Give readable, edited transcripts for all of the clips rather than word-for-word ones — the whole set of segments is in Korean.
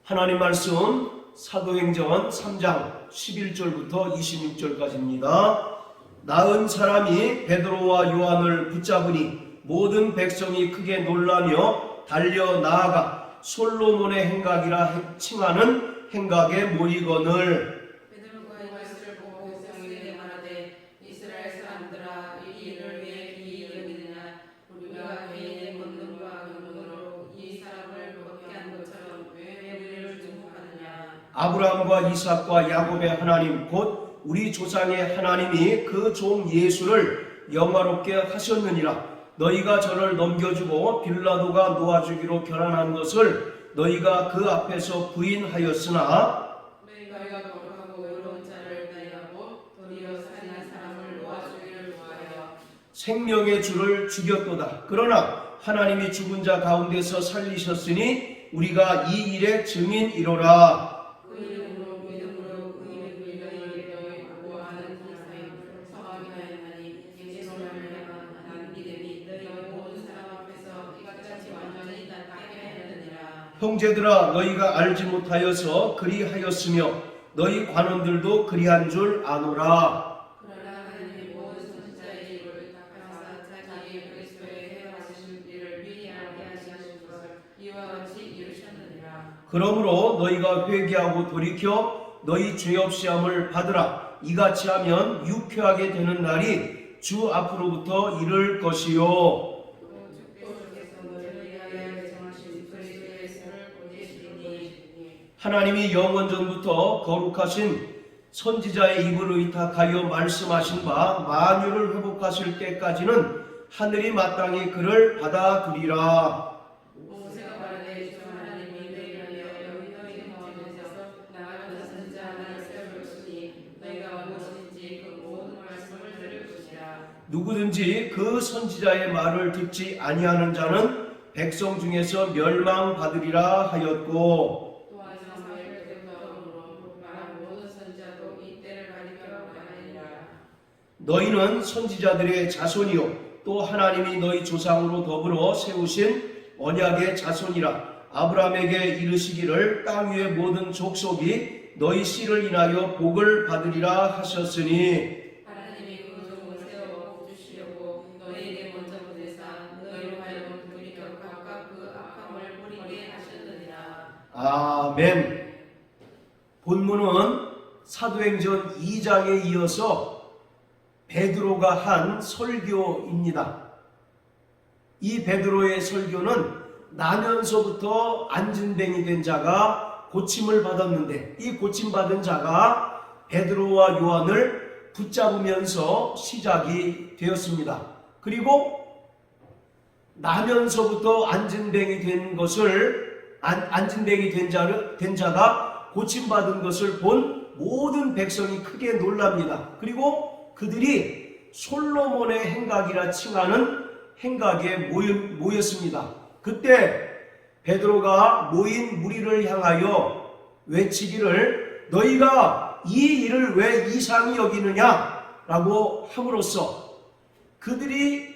하나님 말씀 사도행전 3장 11절부터 26절까지입니다. 나은 사람이 베드로와 요한을 붙잡으니 모든 백성이 크게 놀라며 달려 나아가 솔로몬의 행각이라 칭하는 행각에 모이거늘 베드로가 이것을 보고 백성에게 말하되 이스라엘 사람들아 이 일을 왜 기이 여기느냐 우리가 개인의 권능과 경륜으로 이 사람을 벗게 한 것처럼 왜 우리를 증폭하느냐. 아브라함과 이삭과 야곱의 하나님 곧 우리 조상의 하나님이 그 종 예수를 영화롭게 하셨느니라. 너희가 저를 넘겨주고 빌라도가 놓아주기로 결단한 것을 너희가 그 앞에서 부인하였으나 너희가 거룩하고 의로운 자를 대하고 도리어 살인한 사람을 놓아주기를 구하여 생명의 주를 죽였도다. 그러나 하나님이 죽은 자 가운데서 살리셨으니 우리가 이 일의 증인이로라. 그 이름으로 믿음으로 그 이름을 너희 보고하는 형상이 성하게 하였나니 예수로 말미암아 난 믿음이 너희 모든 사람 앞에서 이같이 완전히 낫게 하였느니라. 형제들아 너희가 알지 못하여서 그리하였으며 너희 관원들도 그리한 줄 아노라. 그러나 하나님이 모든 선지자의 입을 닦아사 자기 그리스도의 해하신 일을 미리 알게 하시는 것을 이와 같이 이루셨느니라. 그러므로 너희가 회개하고 돌이켜 너희 죄 없이 함을 받으라. 이같이 하면 유쾌하게 되는 날이 주 앞으로부터 이를 것이요. 주께서 너희를 위하여 정하신 그리스도의 예수를 보내시리니 하나님이 영원전부터 거룩하신 선지자의 입을 의탁하여 말씀하신 바 만유를 회복하실 때까지는 하늘이 마땅히 그를 받아두리라. 모세가 말하되 주 하나님이 너희를 위하여 너희 가운데서 나아가는 선지자 하나를 세우셨으니 너희가 무엇인지 그 모든 말씀을 들을 것이라. 누구든지 그 선지자의 말을 듣지 아니하는 자는 백성 중에서 멸망받으리라 하였고 또한 사마엘 때부터 말한 모든 선지자도 이 때를 가리켜 말하니라. 너희는 선지자들의 자손이요 또 하나님이 너희 조상으로 더불어 세우신 언약의 자손이라. 아브라함에게 이르시기를 땅 위의 모든 족속이 너희 씨를 인하여 복을 받으리라 하셨으니 하나님이 그 종을 세워 복 주시려고 너희에게 먼저 보내사 너희로 하여금 돌이켜 각각 그 악함을 버리게 하셨느니라. 아멘. 본문은 사도행전 2장에 이어서 베드로가 한 설교입니다. 이 베드로의 설교는 나면서부터 안진뱅이 된 자가 고침을 받았는데 이 고침받은 자가 베드로와 요한을 붙잡으면서 시작이 되었습니다. 그리고 나면서부터 안진뱅이 된 것을 안진뱅이 된 자가 고침받은 것을 본 모든 백성이 크게 놀랍니다. 그리고 그들이 솔로몬의 행각이라 칭하는 행각에 모였습니다. 그때 베드로가 모인 무리를 향하여 외치기를 너희가 이 일을 왜 이상히 여기느냐라고 함으로써 그들이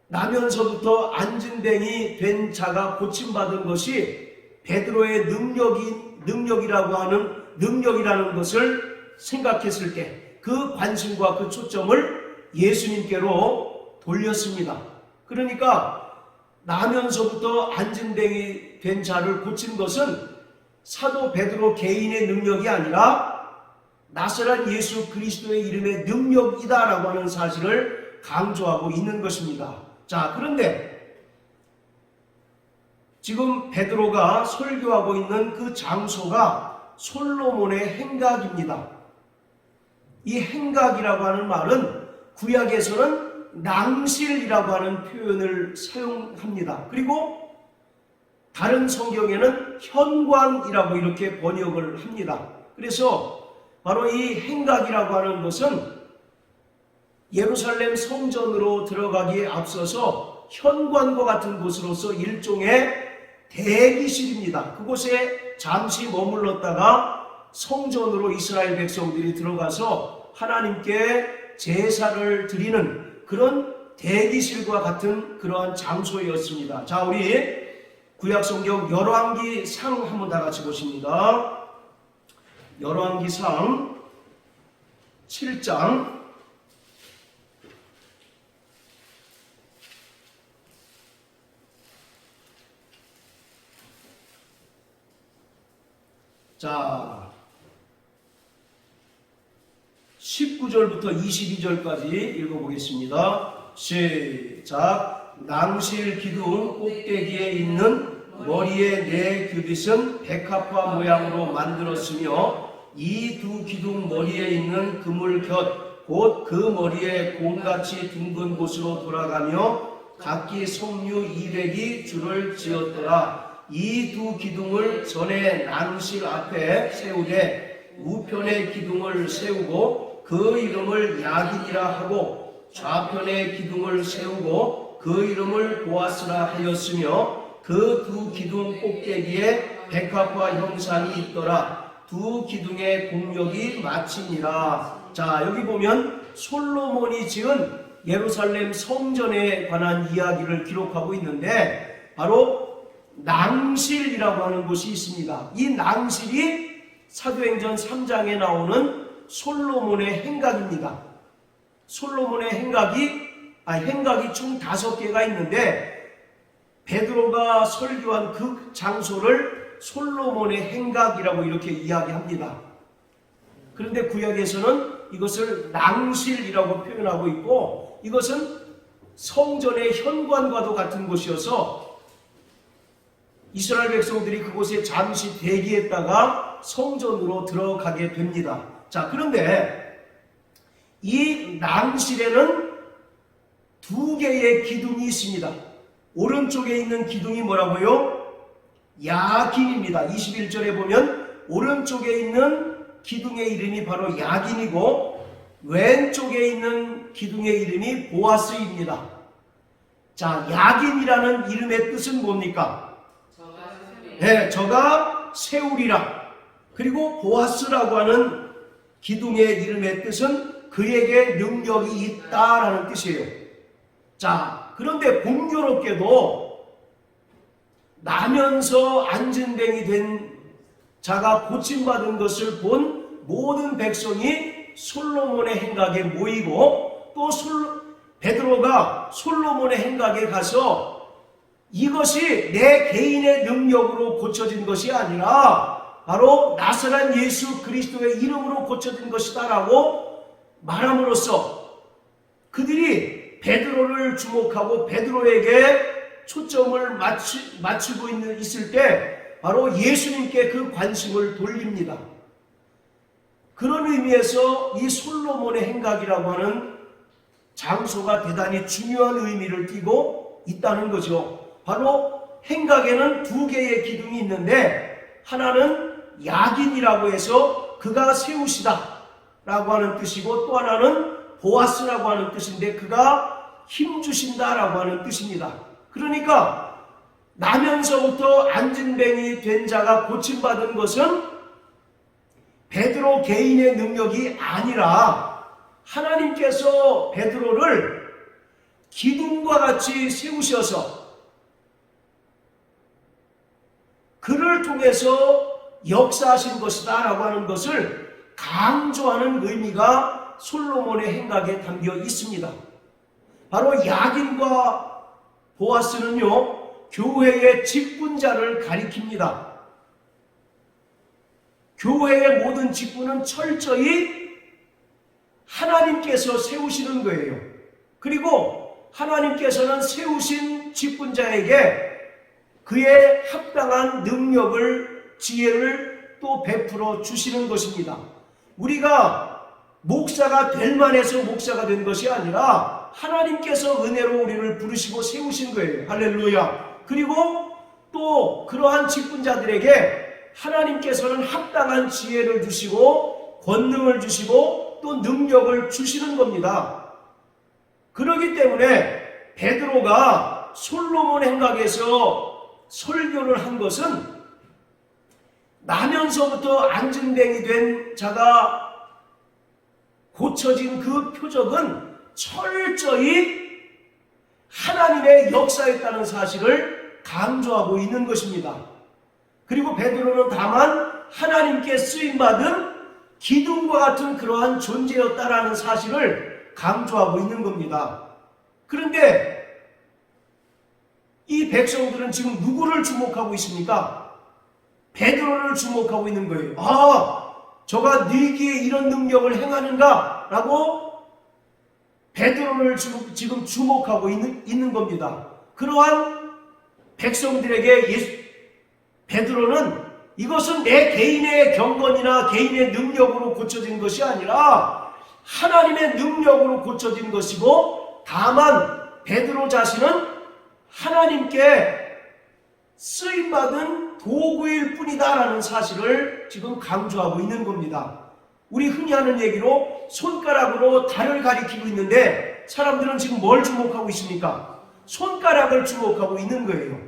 나면서부터 안진뱅이 된 자가 고침받은 것이 베드로의 능력이라는 것을 생각했을 때 그 관심과 그 초점을 예수님께로 돌렸습니다. 그러니까 나면서부터 안진뱅이 된 자를 고친 것은 사도 베드로 개인의 능력이 아니라 나사렛 예수 그리스도의 이름의 능력이다라고 하는 사실을 강조하고 있는 것입니다. 자, 그런데 지금 베드로가 설교하고 있는 그 장소가 솔로몬의 행각입니다. 이 행각이라고 하는 말은 구약에서는 낭실이라고 하는 표현을 사용합니다. 그리고 다른 성경에는 현관이라고 이렇게 번역을 합니다. 그래서 바로 이 행각이라고 하는 것은 예루살렘 성전으로 들어가기에 앞서서 현관과 같은 곳으로서 일종의 대기실입니다. 그곳에 잠시 머물렀다가 성전으로 이스라엘 백성들이 들어가서 하나님께 제사를 드리는 그런 대기실과 같은 그러한 장소였습니다. 자, 우리 구약성경 열왕기상 한번 다 같이 보십니다. 열왕기상 7장 자 19절부터 22절까지 읽어보겠습니다. 시작. 낭실 기둥 꼭대기에 있는 머리에 네 규빗은 백합화 모양으로 만들었으며 이 두 기둥 머리에 있는 그물 곁 곧 그 머리에 곰같이 둥근 곳으로 돌아가며 각기 석류 200이 줄을 지었더라. 이 두 기둥을 전에 낭실 앞에 세우되 우편의 기둥을 세우고 그 이름을 야긴이라 하고 좌편의 기둥을 세우고 그 이름을 보아스라 하였으며 그 두 기둥 꼭대기에 백합화 형상이 있더라. 두 기둥의 공력이 마치니라. 자, 여기 보면 솔로몬이 지은 예루살렘 성전에 관한 이야기를 기록하고 있는데 바로 낭실이라고 하는 곳이 있습니다. 이 낭실이 사도행전 3장에 나오는 솔로몬의 행각입니다. 솔로몬의 행각이 총 5개가 있는데 베드로가 설교한 그 장소를 솔로몬의 행각이라고 이렇게 이야기합니다. 그런데 구약에서는 이것을 낭실이라고 표현하고 있고 이것은 성전의 현관과도 같은 곳이어서 이스라엘 백성들이 그곳에 잠시 대기했다가 성전으로 들어가게 됩니다. 자, 그런데 이 낭실에는 2개의 기둥이 있습니다. 오른쪽에 있는 기둥이 뭐라고요? 야긴입니다. 21절에 보면 오른쪽에 있는 기둥의 이름이 바로 야긴이고 왼쪽에 있는 기둥의 이름이 보아스입니다. 자, 야긴이라는 이름의 뜻은 뭡니까? 네, 저가 세우리라. 그리고 보아스라고 하는 기둥의 이름의 뜻은 그에게 능력이 있다라는 뜻이에요. 자, 그런데 공교롭게도 나면서 안진뱅이 된 자가 고침받은 것을 본 모든 백성이 솔로몬의 행각에 모이고 또 베드로가 솔로몬의 행각에 가서 이것이 내 개인의 능력으로 고쳐진 것이 아니라 바로 나사렛 예수 그리스도의 이름으로 고쳐진 것이다 라고 말함으로써 그들이 베드로를 주목하고 베드로에게 초점을 맞추고 있을 때 바로 예수님께 그 관심을 돌립니다. 그런 의미에서 이 솔로몬의 행각이라고 하는 장소가 대단히 중요한 의미를 띠고 있다는 거죠. 바로 행각에는 2개의 기둥이 있는데 하나는 야긴이라고 해서 그가 세우시다 라고 하는 뜻이고 또 하나는 보아스라고 하는 뜻인데 그가 힘주신다 라고 하는 뜻입니다. 그러니까 나면서부터 안진뱅이 된 자가 고침받은 것은 베드로 개인의 능력이 아니라 하나님께서 베드로를 기둥과 같이 세우셔서 그를 통해서 역사하신 것이다 라고 하는 것을 강조하는 의미가 솔로몬의 행각에 담겨 있습니다. 바로 야긴과 보아스는요 교회의 직분자를 가리킵니다. 교회의 모든 직분은 철저히 하나님께서 세우시는 거예요. 그리고 하나님께서는 세우신 직분자에게 그의 합당한 능력을, 지혜를 또 베풀어 주시는 것입니다. 우리가 목사가 될 만해서 목사가 된 것이 아니라 하나님께서 은혜로 우리를 부르시고 세우신 거예요. 할렐루야. 그리고 또 그러한 직분자들에게 하나님께서는 합당한 지혜를 주시고 권능을 주시고 또 능력을 주시는 겁니다. 그렇기 때문에 베드로가 솔로몬 행각에서 설교를 한 것은 나면서부터 안진뱅이 된 자가 고쳐진 그 표적은 철저히 하나님의 역사였다는 사실을 강조하고 있는 것입니다. 그리고 베드로는 다만 하나님께 쓰임받은 기둥과 같은 그러한 존재였다라는 사실을 강조하고 있는 겁니다. 그런데 이 백성들은 지금 누구를 주목하고 있습니까? 베드로를 주목하고 있는 거예요. 아, 저가 너희기에 이런 능력을 행하는가? 라고 베드로를 지금 주목하고 있는 겁니다. 그러한 백성들에게 베드로는 이것은 내 개인의 경건이나 개인의 능력으로 고쳐진 것이 아니라 하나님의 능력으로 고쳐진 것이고, 다만 베드로 자신은 하나님께 쓰임받은 도구일 뿐이다라는 사실을 지금 강조하고 있는 겁니다. 우리 흔히 하는 얘기로 손가락으로 달을 가리키고 있는데 사람들은 지금 뭘 주목하고 있습니까? 손가락을 주목하고 있는 거예요.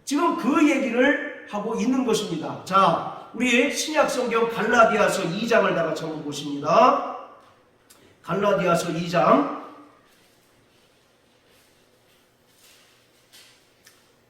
지금 그 얘기를 하고 있는 것입니다. 자, 우리 신약성경 갈라디아서 2장을 다 같이 한번 보십니다. 갈라디아서 2장.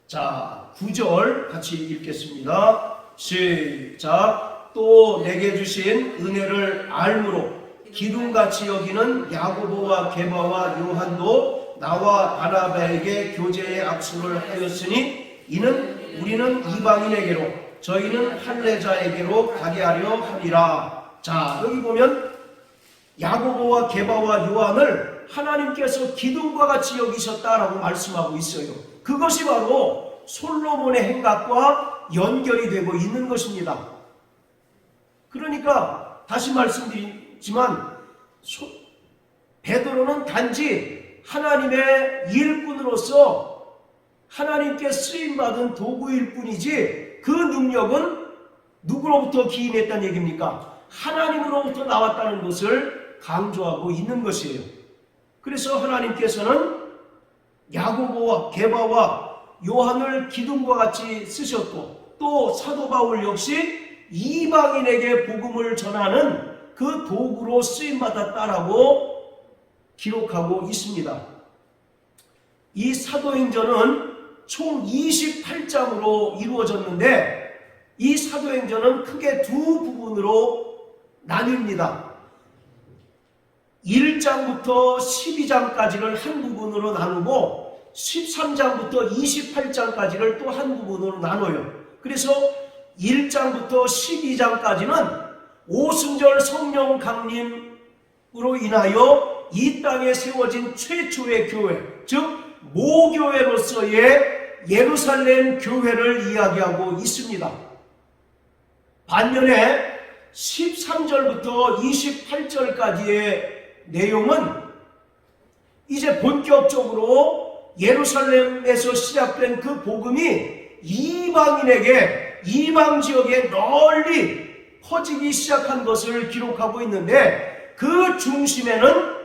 자, 9절 같이 읽겠습니다. 시작. 또 내게 주신 은혜를 알므로 기둥같이 여기는 야고보와 게바와 요한도 나와 바나바에게 교제의 악수를 하였으니 이는 우리는 이방인에게로 저희는 할례자에게로 가게 하려 함이라. 자, 여기 보면 야고보와 게바와 요한을 하나님께서 기둥과 같이 여기셨다라고 말씀하고 있어요. 그것이 바로 솔로몬의 행각과 연결이 되고 있는 것입니다. 그러니까 다시 말씀드리지만 베드로는 단지 하나님의 일꾼으로서 하나님께 쓰임받은 도구일 뿐이지 그 능력은 누구로부터 기인했다는 얘기입니까? 하나님으로부터 나왔다는 것을 강조하고 있는 것이에요. 그래서 하나님께서는 야고보와 게바와 요한을 기둥과 같이 쓰셨고, 또 사도 바울 역시 이방인에게 복음을 전하는 그 도구로 쓰임받았다라고 기록하고 있습니다. 이 사도행전은 총 28장으로 이루어졌는데 이 사도행전은 크게 두 부분으로 나뉩니다. 1장부터 12장까지를 한 부분으로 나누고 13장부터 28장까지를 또 한 부분으로 나눠요. 그래서 1장부터 12장까지는 오순절 성령 강림으로 인하여 이 땅에 세워진 최초의 교회, 즉 모교회로서의 예루살렘 교회를 이야기하고 있습니다. 반면에 13절부터 28절까지의 내용은 이제 본격적으로 예루살렘에서 시작된 그 복음이 이방인에게, 이방 지역에 널리 퍼지기 시작한 것을 기록하고 있는데, 그 중심에는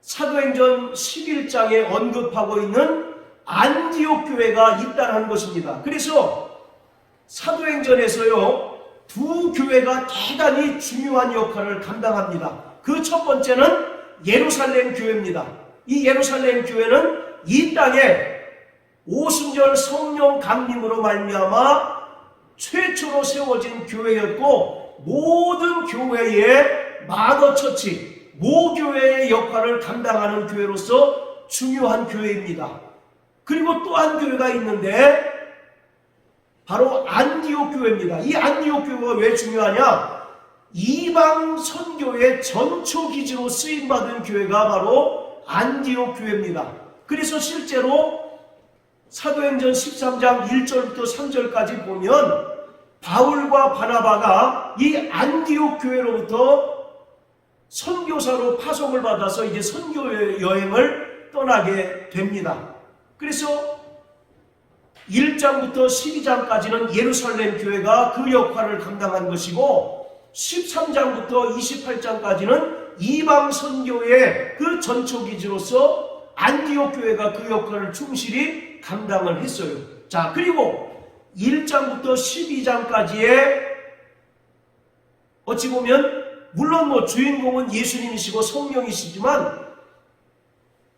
사도행전 11장에 언급하고 있는 안디옥 교회가 있다는 것입니다. 그래서 사도행전에서요, 두 교회가 대단히 중요한 역할을 감당합니다. 그 첫 번째는 예루살렘 교회입니다. 이 예루살렘 교회는 이 땅에 오순절 성령 강림으로 말미암아 최초로 세워진 교회였고, 모든 교회의 마더처치, 모교회의 역할을 감당하는 교회로서 중요한 교회입니다. 그리고 또 한 교회가 있는데 바로 안디옥 교회입니다. 이 안디옥 교회가 왜 중요하냐? 이방 선교의 전초 기지로 쓰임받은 교회가 바로 안디옥 교회입니다. 그래서 실제로 사도행전 13장 1절부터 3절까지 보면 바울과 바나바가 이 안디옥 교회로부터 선교사로 파송을 받아서 이제 선교 여행을 떠나게 됩니다. 그래서 1장부터 12장까지는 예루살렘 교회가 그 역할을 감당한 것이고, 13장부터 28장까지는 이방 선교의 그 전초기지로서 안디옥 교회가 그 역할을 충실히 감당을 했어요. 자, 그리고 1장부터 12장까지의 어찌 보면 물론 주인공은 예수님이시고 성령이시지만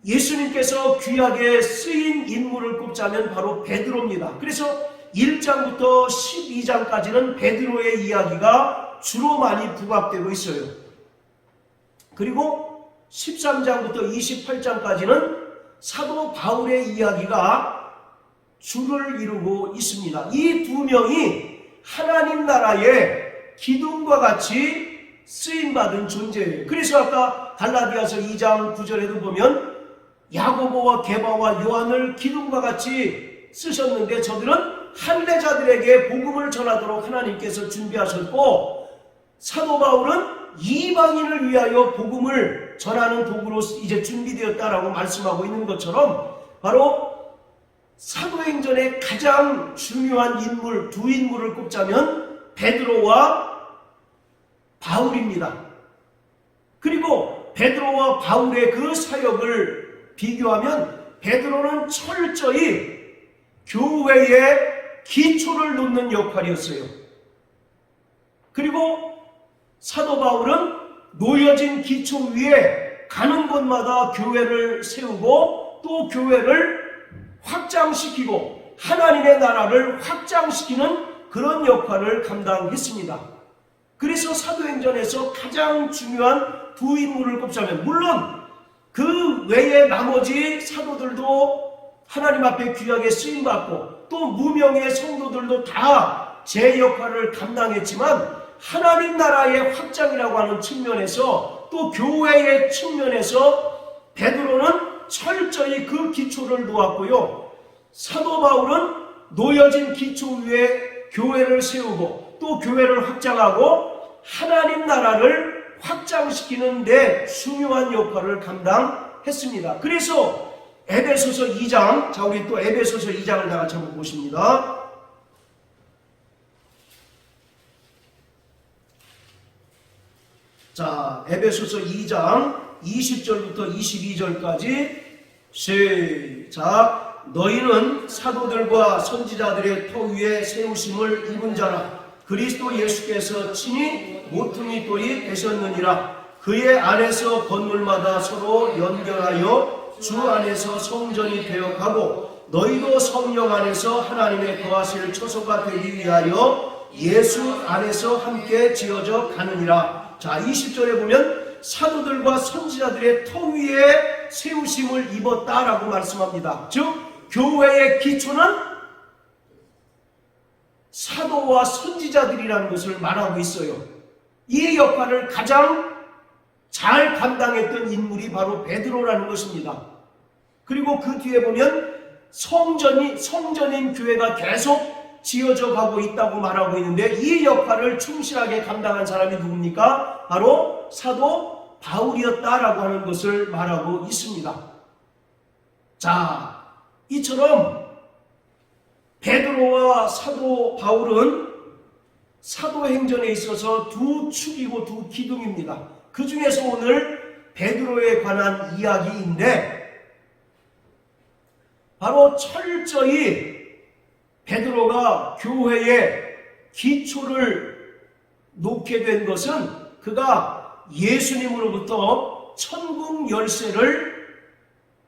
예수님께서 귀하게 쓰인 인물을 꼽자면 바로 베드로입니다. 그래서 1장부터 12장까지는 베드로의 이야기가 주로 많이 부각되고 있어요. 그리고 13장부터 28장까지는 사도 바울의 이야기가 주를 이루고 있습니다. 이 두 명이 하나님 나라의 기둥과 같이 쓰임받은 존재예요. 그래서 아까 갈라디아서 2장 9절에도 보면 야고보와 게바와 요한을 기둥과 같이 쓰셨는데 저들은 할례자들에게 복음을 전하도록 하나님께서 준비하셨고, 사도 바울은 이방인을 위하여 복음을 전하는 도구로 이제 준비되었다라고 말씀하고 있는 것처럼 바로 사도행전의 가장 중요한 인물, 두 인물을 꼽자면 베드로와 바울입니다. 그리고 베드로와 바울의 그 사역을 비교하면 베드로는 철저히 교회의 기초를 놓는 역할이었어요. 그리고 사도 바울은 놓여진 기초 위에 가는 곳마다 교회를 세우고 또 교회를 확장시키고 하나님의 나라를 확장시키는 그런 역할을 감당했습니다. 그래서 사도행전에서 가장 중요한 두 인물을 꼽자면, 물론 그 외에 나머지 사도들도 하나님 앞에 귀하게 쓰임받고 또 무명의 성도들도 다 제 역할을 감당했지만, 하나님 나라의 확장이라고 하는 측면에서 또 교회의 측면에서 베드로는 철저히 그 기초를 놓았고요, 사도 바울은 놓여진 기초 위에 교회를 세우고 또 교회를 확장하고 하나님 나라를 확장시키는 데 중요한 역할을 감당했습니다. 그래서 에베소서 2장, 자 우리 또 에베소서 2장을 다 같이 한번 보십니다. 자, 에베소서 2장 20절부터 22절까지 시작. 너희는 사도들과 선지자들의 터 위에 세우심을 입은 자라. 그리스도 예수께서 친히 모퉁이 돌이 되셨느니라. 그의 안에서 건물마다 서로 연결하여 주 안에서 성전이 되어 가고, 너희도 성령 안에서 하나님의 거하실 처소가 되기 위하여 예수 안에서 함께 지어져 가느니라. 자, 20절에 보면 사도들과 선지자들의 터 위에 세우심을 입었다라고 말씀합니다. 즉 교회의 기초는 사도와 선지자들이라는 것을 말하고 있어요. 이 역할을 가장 잘 감당했던 인물이 바로 베드로라는 것입니다. 그리고 그 뒤에 보면 성전인 교회가 계속 지어져 가고 있다고 말하고 있는데, 이 역할을 충실하게 감당한 사람이 누굽니까? 바로 사도 바울이었다라고 하는 것을 말하고 있습니다. 자, 이처럼 베드로와 사도 바울은 사도행전에 있어서 두 축이고 두 기둥입니다. 그 중에서 오늘 베드로에 관한 이야기인데, 바로 철저히 베드로가 교회의 기초를 놓게 된 것은 그가 예수님으로부터 천국 열쇠를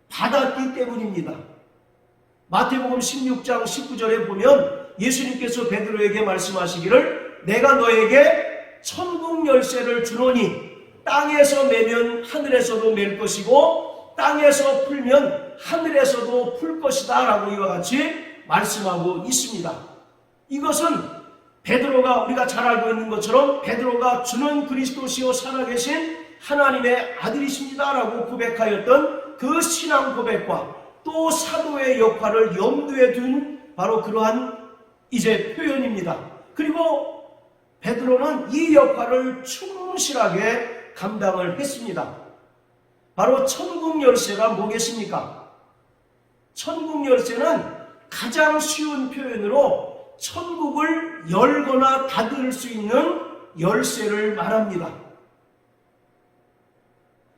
받았기 때문입니다. 마태복음 16장 19절에 보면 예수님께서 베드로에게 말씀하시기를, 내가 너에게 천국 열쇠를 주노니 땅에서 매면 하늘에서도 맬 것이고 땅에서 풀면 하늘에서도 풀 것이다 라고 이와 같이 말씀하고 있습니다. 이것은 베드로가, 우리가 잘 알고 있는 것처럼 베드로가 주는 그리스도시요 살아계신 하나님의 아들이십니다 라고 고백하였던 그 신앙 고백과 또 사도의 역할을 염두에 둔 바로 그러한 이제 표현입니다. 그리고 베드로는 이 역할을 충실하게 감당을 했습니다. 바로 천국 열쇠가 뭐겠습니까? 천국 열쇠는 가장 쉬운 표현으로 천국을 열거나 닫을 수 있는 열쇠를 말합니다.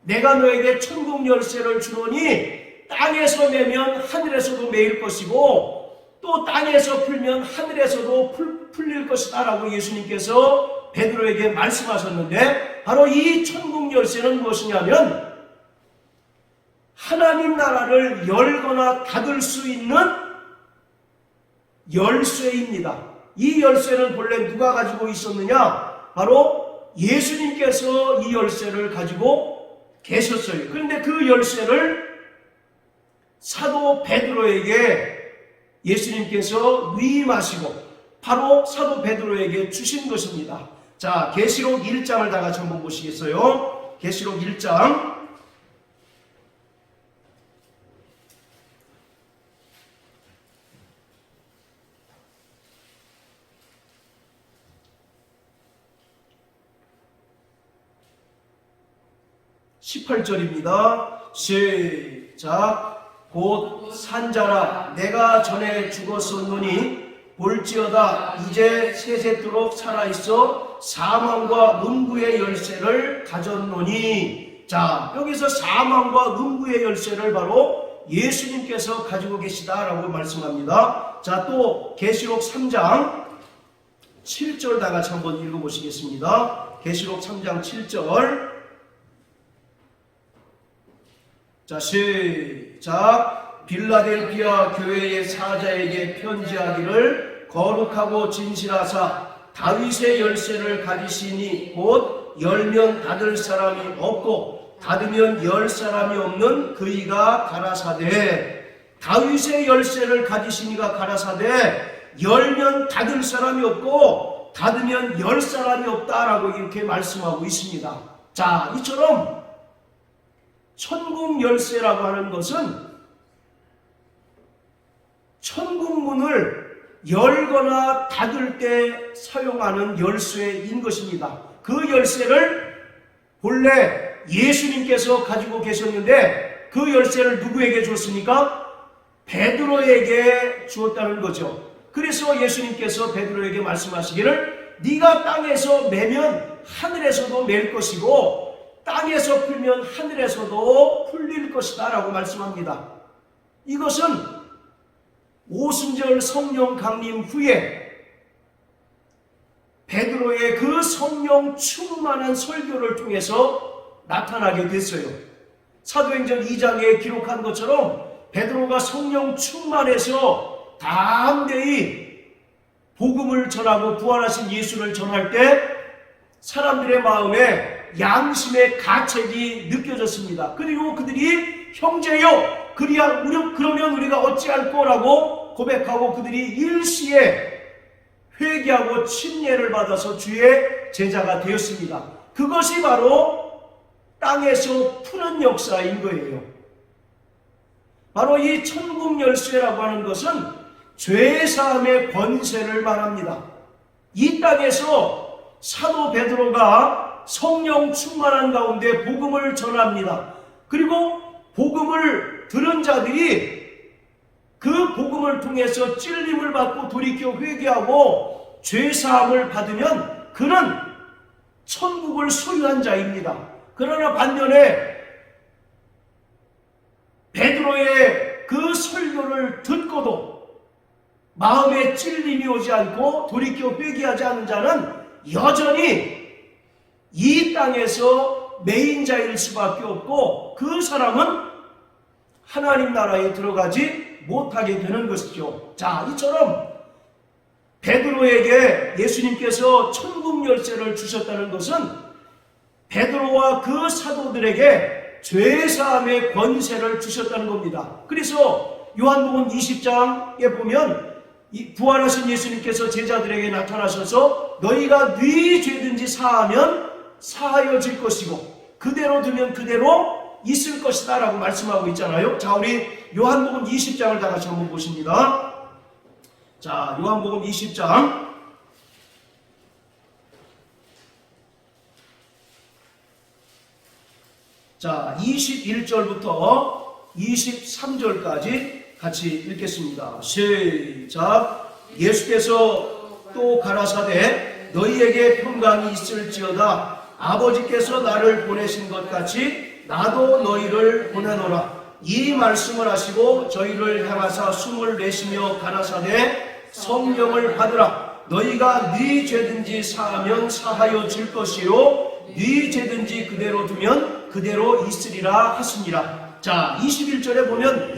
내가 너에게 천국 열쇠를 주노니 땅에서 매면 하늘에서도 매일 것이고 또 땅에서 풀면 하늘에서도 풀릴 것이다 라고 예수님께서 베드로에게 말씀하셨는데, 바로 이 천국 열쇠는 무엇이냐면 하나님 나라를 열거나 닫을 수 있는 열쇠입니다. 이 열쇠는 본래 누가 가지고 있었느냐? 바로 예수님께서 이 열쇠를 가지고 계셨어요. 그런데 그 열쇠를 사도 베드로에게 예수님께서 위임하시고 바로 사도 베드로에게 주신 것입니다. 자, 계시록 1장을 다 같이 한번 보시겠어요? 계시록 1장 18절입니다. 시작. 곧 산자라 내가 전에 죽었었노니 볼지어다 이제 세세토록 살아있어 사망과 음부의 열쇠를 가졌노니. 자, 여기서 사망과 음부의 열쇠를 바로 예수님께서 가지고 계시다라고 말씀합니다. 자, 또 계시록 3장 7절 다 같이 한번 읽어보시겠습니다. 계시록 3장 7절. 자, 시작. 빌라델피아 교회의 사자에게 편지하기를 거룩하고 진실하사 다윗의 열쇠를 가지시니 곧 열면 닫을 사람이 없고 닫으면 열 사람이 없는 그이가 가라사대. 다윗의 열쇠를 가지시니가 가라사대 열면 닫을 사람이 없고 닫으면 열 사람이 없다라고 이렇게 말씀하고 있습니다. 자, 이처럼 천국 열쇠라고 하는 것은 천국 문을 열거나 닫을 때 사용하는 열쇠인 것입니다. 그 열쇠를 본래 예수님께서 가지고 계셨는데 그 열쇠를 누구에게 줬습니까? 베드로에게 주었다는 거죠. 그래서 예수님께서 베드로에게 말씀하시기를 네가 땅에서 매면 하늘에서도 맬 것이고 땅에서 풀면 하늘에서도 풀릴 것이다 라고 말씀합니다. 이것은 오순절 성령 강림 후에 베드로의 그 성령 충만한 설교를 통해서 나타나게 됐어요. 사도행전 2장에 기록한 것처럼 베드로가 성령 충만해서 담대히 복음을 전하고 부활하신 예수를 전할 때 사람들의 마음에 양심의 가책이 느껴졌습니다. 그리고 그들이 형제여 그러면 우리가 어찌할 거라고 고백하고 그들이 일시에 회개하고 침례를 받아서 주의 제자가 되었습니다. 그것이 바로 땅에서 푸는 역사인 거예요. 바로 이 천국 열쇠라고 하는 것은 죄사함의 권세를 말합니다. 이 땅에서 사도 베드로가 성령 충만한 가운데 복음을 전합니다. 그리고 복음을 들은 자들이 그 복음을 통해서 찔림을 받고 돌이켜 회개하고 죄사함을 받으면 그는 천국을 소유한 자입니다. 그러나 반면에 베드로의 그 설교를 듣고도 마음에 찔림이 오지 않고 돌이켜 회개하지 않은 자는 여전히 이 땅에서 매인자일 수밖에 없고 그 사람은 하나님 나라에 들어가지 못하게 되는 것이죠. 자, 이처럼 베드로에게 예수님께서 천국 열쇠를 주셨다는 것은 베드로와 그 사도들에게 죄사함의 권세를 주셨다는 겁니다. 그래서 요한복음 20장에 보면 부활하신 예수님께서 제자들에게 나타나셔서 너희가 네 죄든지 사하면 사하여질 것이고 그대로 두면 그대로 있을 것이다 라고 말씀하고 있잖아요. 자, 우리 요한복음 20장을 다 같이 한번 보십니다. 자, 요한복음 20장 자, 21절부터 23절까지 같이 읽겠습니다. 시작. 예수께서 또 가라사대 너희에게 평강이 있을지어다. 아버지께서 나를 보내신 것 같이 나도 너희를 보내노라. 이 말씀을 하시고 저희를 향하사 숨을 내쉬며 가라사대 성령을 받으라. 너희가 네 죄든지 사하면 사하여 질 것이요 네 죄든지 그대로 두면 그대로 있으리라 하시니라. 자, 21절에 보면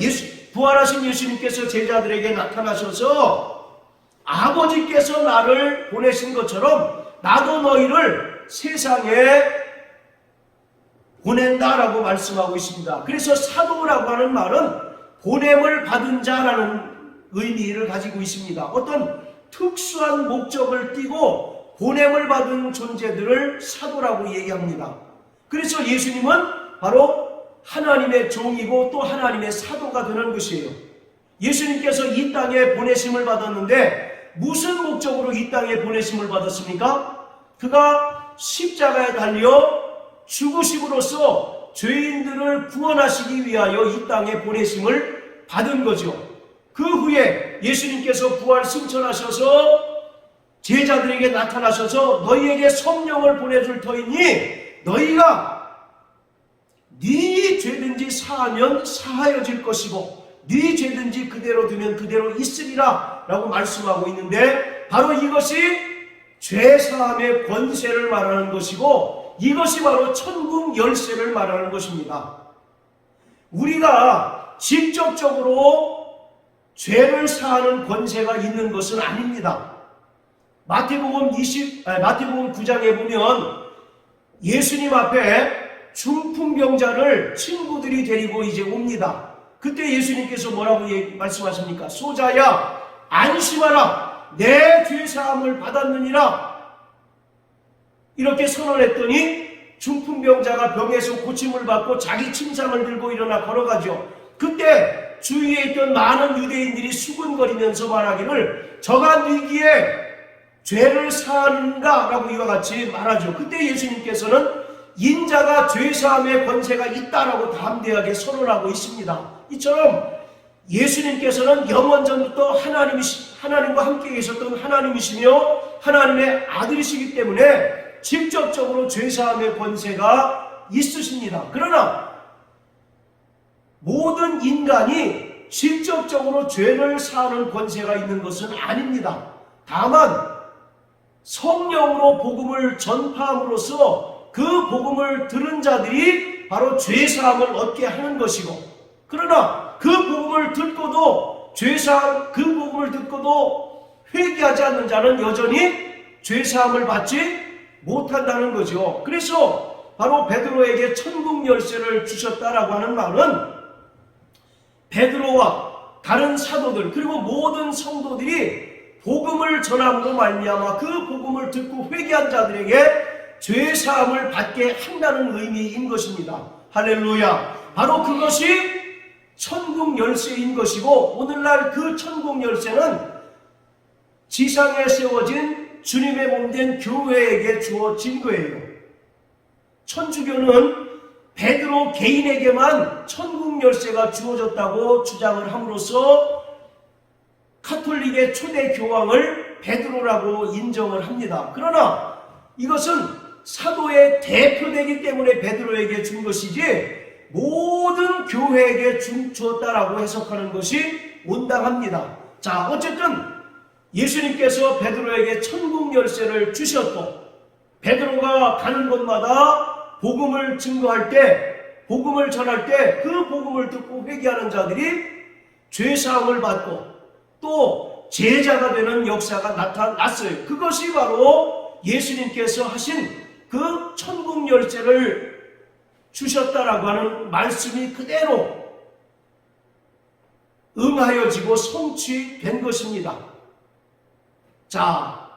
부활하신 예수님께서 제자들에게 나타나셔서 아버지께서 나를 보내신 것처럼 나도 너희를 세상에 보낸다라고 말씀하고 있습니다. 그래서 사도라고 하는 말은 보냄을 받은 자라는 의미를 가지고 있습니다. 어떤 특수한 목적을 띠고 보냄을 받은 존재들을 사도라고 얘기합니다. 그래서 예수님은 바로 하나님의 종이고 또 하나님의 사도가 되는 것이에요. 예수님께서 이 땅에 보내심을 받았는데 무슨 목적으로 이 땅에 보내심을 받았습니까? 그가 십자가에 달려 죽으심으로써 죄인들을 구원하시기 위하여 이 땅에 보내심을 받은 거죠. 그 후에 예수님께서 부활 승천하셔서 제자들에게 나타나셔서 너희에게 성령을 보내줄 터이니 너희가 네 죄든지 사하면 사하여질 것이고 네 죄든지 그대로 두면 그대로 있으리라 라고 말씀하고 있는데 바로 이것이 죄사함의 권세를 말하는 것이고 이것이 바로 천국 열쇠를 말하는 것입니다. 우리가 직접적으로 죄를 사하는 권세가 있는 것은 아닙니다. 마태복음 9장에 보면 예수님 앞에 중풍병자를 친구들이 데리고 이제 옵니다. 그때 예수님께서 뭐라고 말씀하십니까? 소자야 안심하라 내 죄사함을 받았느니라 이렇게 선언했더니 중풍병자가 병에서 고침을 받고 자기 침상을 들고 일어나 걸어가죠. 그때 주위에 있던 많은 유대인들이 수군거리면서 말하기를 저가 위기에 죄를 사하는가 라고 이와 같이 말하죠. 그때 예수님께서는 인자가 죄사함의 권세가 있다라고 담대하게 선언하고 있습니다. 이처럼 예수님께서는 영원전부터 하나님과 함께 계셨던 하나님이시며 하나님의 아들이시기 때문에 직접적으로 죄사함의 권세가 있으십니다. 그러나 모든 인간이 직접적으로 죄를 사하는 권세가 있는 것은 아닙니다. 다만 성령으로 복음을 전파함으로써 그 복음을 들은 자들이 바로 죄사함을 얻게 하는 것이고 그러나 그 복음을 듣고도 그 복음을 듣고도 회개하지 않는 자는 여전히 죄사함을 받지 못한다는 거죠. 그래서 바로 베드로에게 천국 열쇠를 주셨다라고 하는 말은 베드로와 다른 사도들 그리고 모든 성도들이 복음을 전함으로 말미암아 그 복음을 듣고 회개한 자들에게 죄사함을 받게 한다는 의미인 것입니다. 할렐루야. 바로 그것이 천국 열쇠인 것이고 오늘날 그 천국 열쇠는 지상에 세워진 주님의 몸된 교회에게 주어진 거예요. 천주교는 베드로 개인에게만 천국 열쇠가 주어졌다고 주장을 함으로써 카톨릭의 초대 교황을 베드로라고 인정을 합니다. 그러나 이것은 사도의 대표되기 때문에 베드로에게 준 것이지 모든 교회에게 주었다라고 해석하는 것이 온당합니다. 자, 어쨌든 예수님께서 베드로에게 천국 열쇠를 주셨고 베드로가 가는 곳마다 복음을 증거할 때 복음을 전할 때 그 복음을 듣고 회개하는 자들이 죄사함을 받고 또 제자가 되는 역사가 나타났어요. 그것이 바로 예수님께서 하신 그 천국 열쇠를 주셨다라고 하는 말씀이 그대로 응하여지고 성취된 것입니다. 자,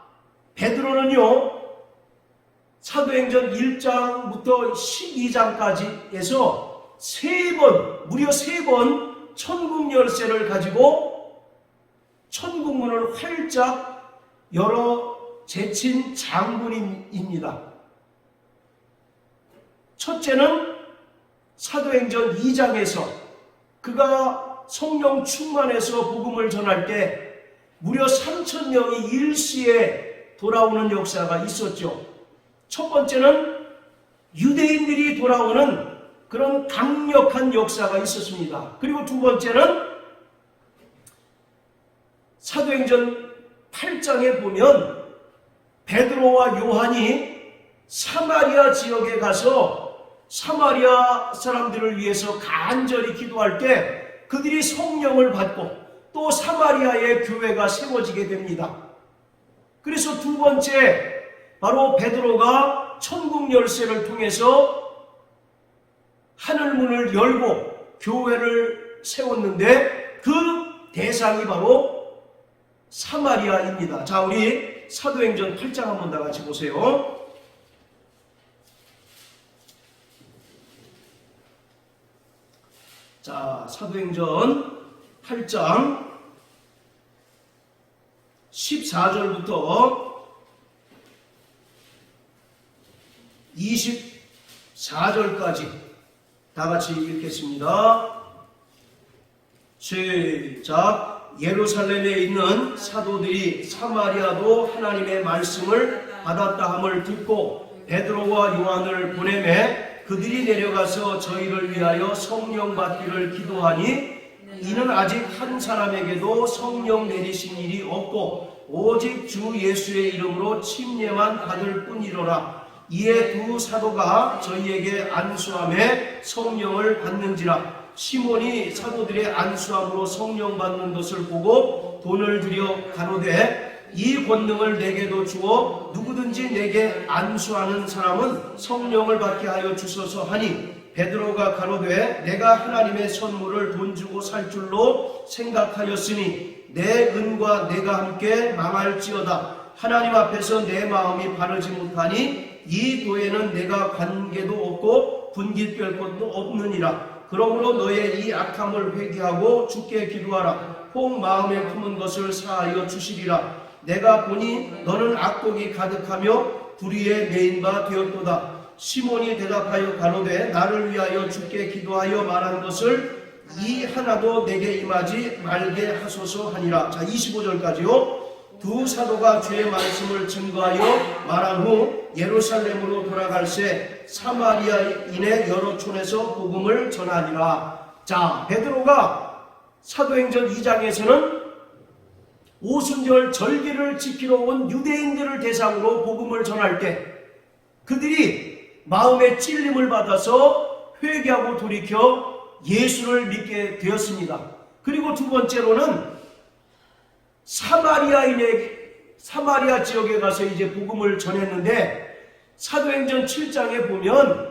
베드로는요 사도행전 1장부터 12장까지에서 무려 3번 천국 열쇠를 가지고 천국문을 활짝 열어 제친 장군입니다. 첫째는 사도행전 2장에서 그가 성령 충만해서 복음을 전할 때 무려 3,000명이 일시에 돌아오는 역사가 있었죠. 첫 번째는 유대인들이 돌아오는 그런 강력한 역사가 있었습니다. 그리고 두 번째는 사도행전 8장에 보면 베드로와 요한이 사마리아 지역에 가서 사마리아 사람들을 위해서 간절히 기도할 때 그들이 성령을 받고 또 사마리아의 교회가 세워지게 됩니다. 그래서 두 번째, 바로 베드로가 천국 열쇠를 통해서 하늘문을 열고 교회를 세웠는데 그 대상이 바로 사마리아입니다. 자, 우리 사도행전 8장 한번 다 같이 보세요. 자, 사도행전 8장 14절부터 24절까지 다 같이 읽겠습니다. 시작. 예루살렘에 있는 사도들이 사마리아도 하나님의 말씀을 받았다 함을 듣고 베드로와 요한을 보내매 그들이 내려가서 저희를 위하여 성령 받기를 기도하니 이는 아직 한 사람에게도 성령 내리신 일이 없고 오직 주 예수의 이름으로 침례만 받을 뿐이로라. 이에 두 사도가 저희에게 안수함에 성령을 받는지라. 시몬이 사도들의 안수함으로 성령 받는 것을 보고 돈을 들여 가로되 이 권능을 내게도 주어 누구든지 내게 안수하는 사람은 성령을 받게 하여 주소서 하니 베드로가 가로되 내가 하나님의 선물을 돈 주고 살 줄로 생각하였으니 내 은과 내가 함께 망할지어다. 하나님 앞에서 내 마음이 바르지 못하니 이 도에는 내가 관계도 없고 분깃될 것도 없느니라. 그러므로 너의 이 악함을 회개하고 주께 기도하라. 혹 마음에 품은 것을 사하여 주시리라. 내가 보니 너는 악독이 가득하며 불의에 매인 바 되었도다. 시몬이 대답하여 가로되 나를 위하여 주께 기도하여 말한 것을 이 하나도 내게 임하지 말게 하소서 하니라. 자, 25절까지요. 두 사도가 주의 말씀을 증거하여 말한 후 예루살렘으로 돌아갈새 사마리아인의 여러 촌에서 복음을 전하니라. 자, 베드로가 사도행전 2장에서는 오순절 절기를 지키러 온 유대인들을 대상으로 복음을 전할 때 그들이 마음의 찔림을 받아서 회개하고 돌이켜 예수를 믿게 되었습니다. 그리고 두 번째로는 사마리아 지역에 가서 이제 복음을 전했는데 사도행전 7장에 보면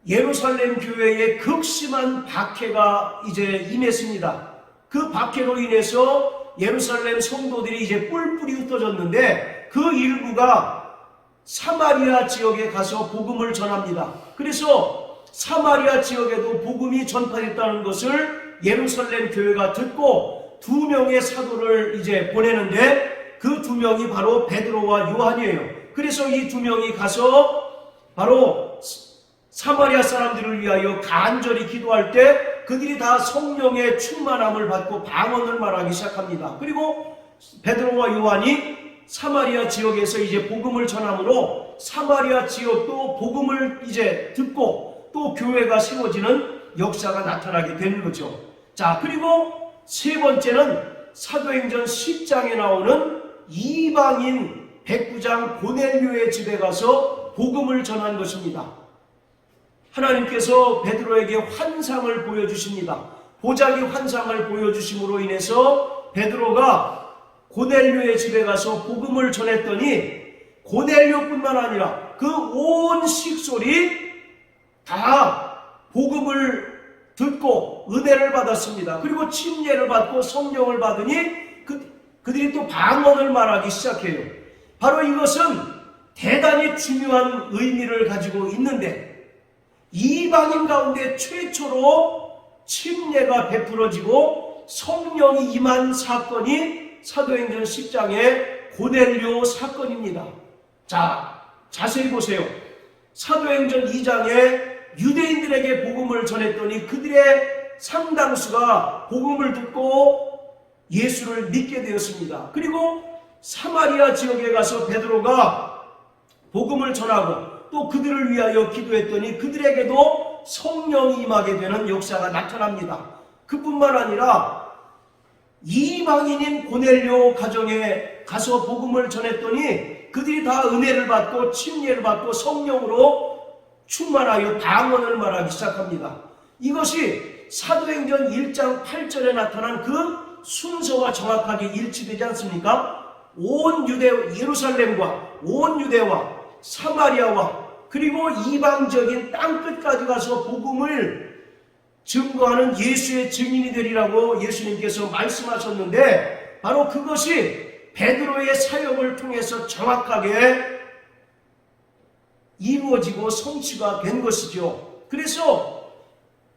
예루살렘 교회에 극심한 박해가 이제 임했습니다. 그 박해로 인해서 예루살렘 성도들이 이제 뿔뿔이 흩어졌는데 그 일부가 사마리아 지역에 가서 복음을 전합니다. 그래서 사마리아 지역에도 복음이 전파됐다는 것을 예루살렘 교회가 듣고 두 명의 사도를 이제 보내는데 그 두 명이 바로 베드로와 요한이에요. 그래서 이 두 명이 가서 바로 사마리아 사람들을 위하여 간절히 기도할 때 그들이 다 성령의 충만함을 받고 방언을 말하기 시작합니다. 그리고 베드로와 요한이 사마리아 지역에서 이제 복음을 전함으로 사마리아 지역도 복음을 이제 듣고 또 교회가 세워지는 역사가 나타나게 되는 거죠. 자, 그리고 세 번째는 사도행전 10장에 나오는 이방인 백부장 고넬료의 집에 가서 복음을 전한 것입니다. 하나님께서 베드로에게 환상을 보여주십니다. 보자기 환상을 보여주심으로 인해서 베드로가 고넬료의 집에 가서 복음을 전했더니 고넬료뿐만 아니라 그 온 식솔이 다 복음을 듣고 은혜를 받았습니다. 그리고 침례를 받고 성령을 받으니 그들이 또 방언을 말하기 시작해요. 바로 이것은 대단히 중요한 의미를 가지고 있는데 이방인 가운데 최초로 침례가 베풀어지고 성령이 임한 사건이 사도행전 10장의 고넬료 사건입니다. 자, 자세히 보세요. 사도행전 2장에 유대인들에게 복음을 전했더니 그들의 상당수가 복음을 듣고 예수를 믿게 되었습니다. 그리고 사마리아 지역에 가서 베드로가 복음을 전하고 또 그들을 위하여 기도했더니 그들에게도 성령이 임하게 되는 역사가 나타납니다. 그뿐만 아니라 이방인인 고넬료 가정에 가서 복음을 전했더니 그들이 다 은혜를 받고 침례를 받고 성령으로 충만하여 방언을 말하기 시작합니다. 이것이 사도행전 1장 8절에 나타난 그 순서와 정확하게 일치되지 않습니까? 온 예루살렘과 온 유대와 사마리아와 그리고 이방적인 땅끝까지 가서 복음을 증거하는 예수의 증인이 되리라고 예수님께서 말씀하셨는데, 바로 그것이 베드로의 사역을 통해서 정확하게 이루어지고 성취가 된 것이죠. 그래서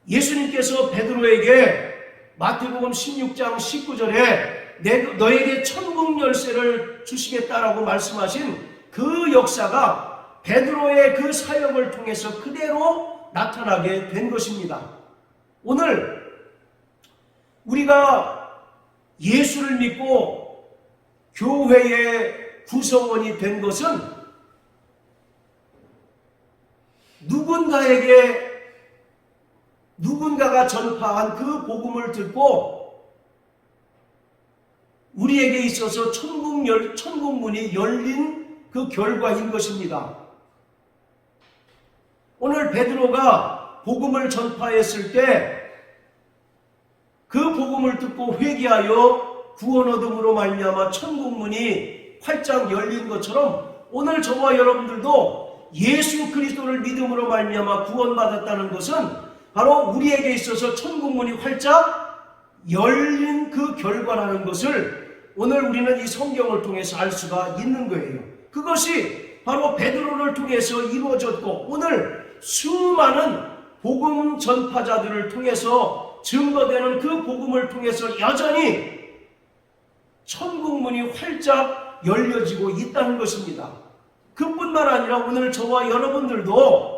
예수님께서 베드로에게 마태복음 16장 19절에 너에게 천국 열쇠를 주시겠다라고 말씀하신 그 역사가 베드로의 그 사역을 통해서 그대로 나타나게 된 것입니다. 오늘 우리가 예수를 믿고 교회의 구성원이 된 것은 누군가가 전파한 그 복음을 듣고 우리에게 있어서 천국문이 열린 그 결과인 것입니다. 오늘 베드로가 복음을 전파했을 때 그 복음을 듣고 회개하여 구원 얻음으로 말미암아 천국문이 활짝 열린 것처럼 오늘 저와 여러분들도 예수 그리스도를 믿음으로 말미암아 구원받았다는 것은 바로 우리에게 있어서 천국문이 활짝 열린 그 결과라는 것을 오늘 우리는 이 성경을 통해서 알 수가 있는 거예요. 그것이 바로 베드로를 통해서 이루어졌고, 오늘 수많은 복음 전파자들을 통해서 증거되는 그 복음을 통해서 여전히 천국문이 활짝 열려지고 있다는 것입니다. 그뿐만 아니라 오늘 저와 여러분들도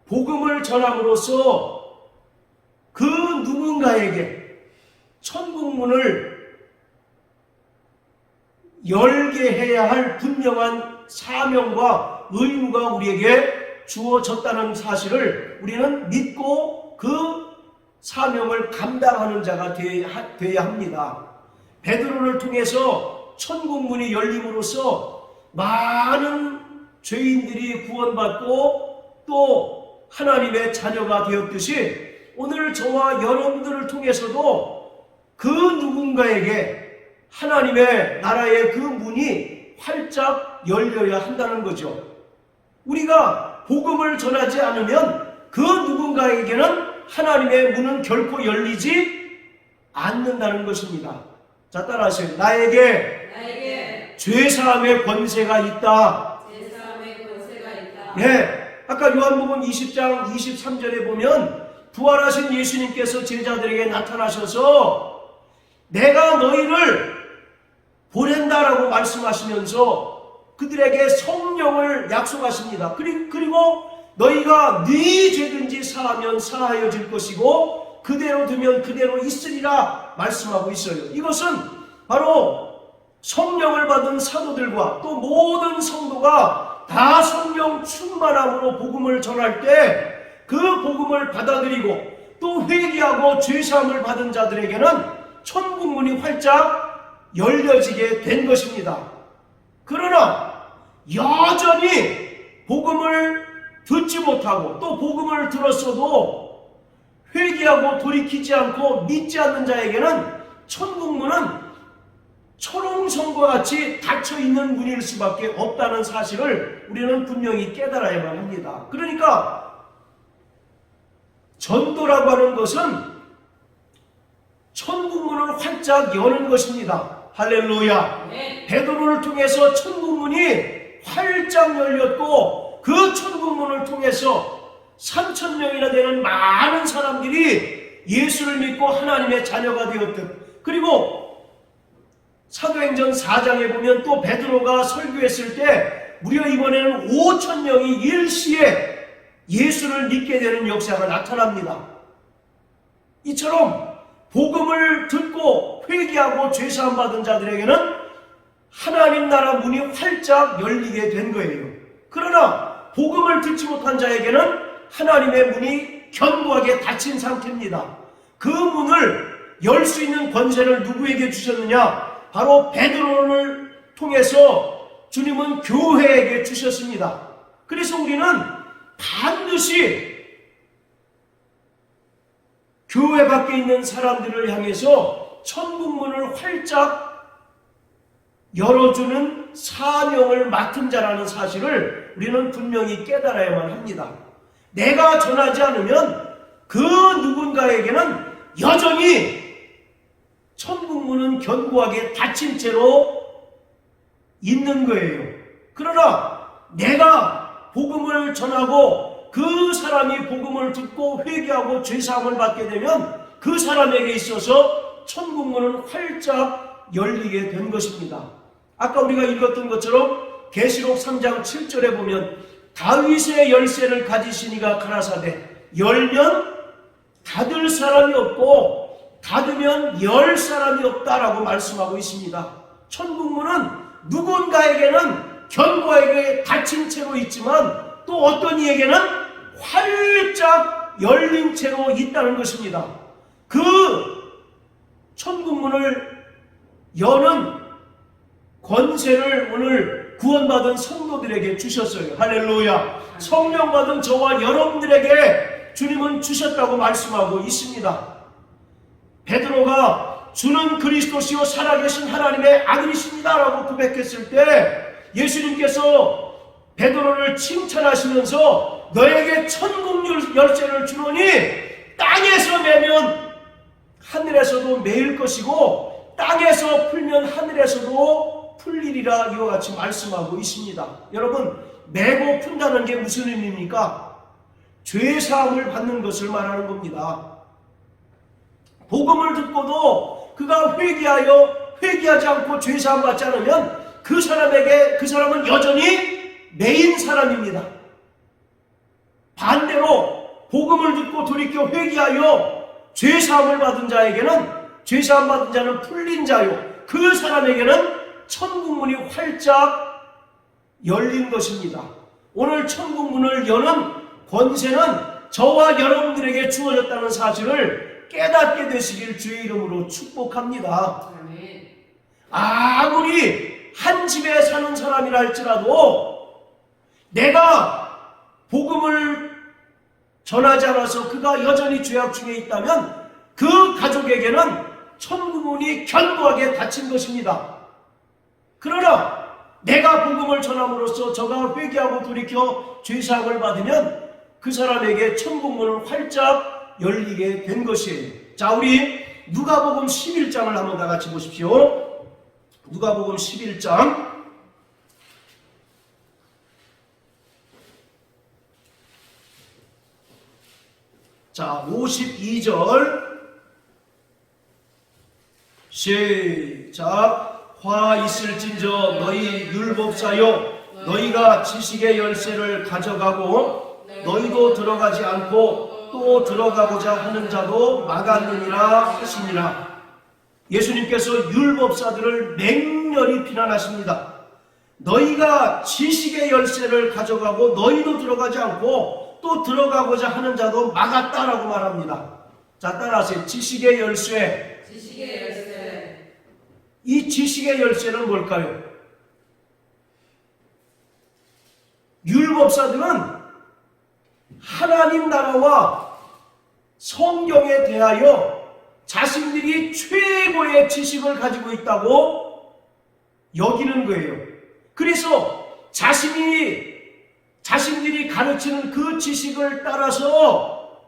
복음을 전함으로써 그 누군가에게 천국문을 열게 해야 할 분명한 사명과 의무가 우리에게 주어졌다는 사실을 우리는 믿고 그 사명을 감당하는 자가 되어야 합니다. 베드로를 통해서 천국문이 열림으로써 많은 죄인들이 구원받고 또 하나님의 자녀가 되었듯이 오늘 저와 여러분들을 통해서도 그 누군가에게 하나님의 나라의 그 문이 활짝 열려야 한다는 거죠. 우리가 복음을 전하지 않으면 그 누군가에게는 하나님의 문은 결코 열리지 않는다는 것입니다. 자, 따라하세요. 나에게 죄사함의 권세가 있다. 네, 아까 요한복음 20장 23절에 보면 부활하신 예수님께서 제자들에게 나타나셔서 내가 너희를 보낸다라고 말씀하시면서 그들에게 성령을 약속하십니다. 그리고 너희가 네 죄든지 사하면 사하여질 것이고 그대로 두면 그대로 있으리라 말씀하고 있어요. 이것은 바로 성령을 받은 사도들과 또 모든 성도가 다 성령 충만함으로 복음을 전할 때 그 복음을 받아들이고 또 회개하고 죄사함을 받은 자들에게는 천국문이 활짝 열려지게 된 것입니다. 그러나 여전히 복음을 듣지 못하고 또 복음을 들었어도 회개하고 돌이키지 않고 믿지 않는 자에게는 천국문은 초롱성과 같이 닫혀있는 문일 수밖에 없다는 사실을 우리는 분명히 깨달아야만 합니다. 그러니까 전도라고 하는 것은 천국문을 활짝 여는 것입니다. 할렐루야. 네. 베드로를 통해서 천국문이 활짝 열렸고 그 천국문을 통해서 3,000명이나 되는 많은 사람들이 예수를 믿고 하나님의 자녀가 되었듯, 그리고 사도행전 4장에 보면 또 베드로가 설교했을 때 무려 이번에는 5,000명이 일시에 예수를 믿게 되는 역사가 나타납니다. 이처럼 복음을 듣고 회개하고 죄사함 받은 자들에게는 하나님 나라 문이 활짝 열리게 된 거예요. 그러나 복음을 듣지 못한 자에게는 하나님의 문이 견고하게 닫힌 상태입니다. 그 문을 열 수 있는 권세를 누구에게 주셨느냐? 바로 베드로를 통해서 주님은 교회에게 주셨습니다. 그래서 우리는 반드시 교회 밖에 있는 사람들을 향해서 천국 문을 활짝 열어주는 사명을 맡은 자라는 사실을 우리는 분명히 깨달아야만 합니다. 내가 전하지 않으면 그 누군가에게는 여전히 천국 문은 견고하게 닫힌 채로 있는 거예요. 그러나 내가 복음을 전하고 그 사람이 복음을 듣고 회개하고 죄사함을 받게 되면 그 사람에게 있어서 천국 문은 활짝 열리게 된 것입니다. 아까 우리가 읽었던 것처럼 계시록 3장 7절에 보면 다윗의 열쇠를 가지신 이가 가라사대 열면 닫을 사람이 없고 닫으면 열 사람이 없다라고 말씀하고 있습니다. 천국 문은 누군가에게는 견고하게 닫힌 채로 있지만 또 어떤 이에게는 활짝 열린 채로 있다는 것입니다. 그 천국 문을 여는 권세를 오늘 구원받은 성도들에게 주셨어요. 할렐루야. 성령 받은 저와 여러분들에게 주님은 주셨다고 말씀하고 있습니다. 베드로가 주는 그리스도시요 살아계신 하나님의 아들이십니다 라고 고백했을 때 예수님께서 베드로를 칭찬하시면서 너에게 천국 열쇠를 주노니 땅에서 매면 하늘에서도 매일 것이고 땅에서 풀면 하늘에서도 풀리리라 이와 같이 말씀하고 있습니다. 여러분, 매고 푼다는 게 무슨 의미입니까? 죄사함을 받는 것을 말하는 겁니다. 복음을 듣고도 그가 회개하지 않고 죄사함 받지 않으면 그 사람은 여전히 매인 사람입니다. 반대로 복음을 듣고 돌이켜 회개하여 죄사함을 받은 자에게는 죄사함 받은 자는 풀린 자요 그 사람에게는 천국 문이 활짝 열린 것입니다. 오늘 천국 문을 여는 권세는 저와 여러분들에게 주어졌다는 사실을 깨닫게 되시길 주의 이름으로 축복합니다. 아무리 한 집에 사는 사람이라 할지라도 내가 복음을 전하지 않아서 그가 여전히 죄악 중에 있다면 그 가족에게는 천국 문이 견고하게 닫힌 것입니다. 그러나 내가 복음을 전함으로써 저가 회개하고 돌이켜 죄사함을 받으면 그 사람에게 천국 문을 활짝 열리게 된 것이에요. 자, 우리 누가복음 11장을 한번 다 같이 보십시오. 누가복음 11장 자, 52절 시작. 화 있을진저 너희 율법사요 너희가 지식의 열쇠를 가져가고 너희도 들어가지 않고 또 들어가고자 하는 자도 막았느니라 하시니라. 예수님께서 율법사들을 맹렬히 비난하십니다. 너희가 지식의 열쇠를 가져가고 너희도 들어가지 않고 또 들어가고자 하는 자도 막았다라고 말합니다. 자, 따라하세요. 지식의 열쇠. 지식의 열쇠. 이 지식의 열쇠는 뭘까요? 율법사들은 하나님 나라와 성경에 대하여 자신들이 최고의 지식을 가지고 있다고 여기는 거예요. 그래서 자신들이 가르치는 그 지식을 따라서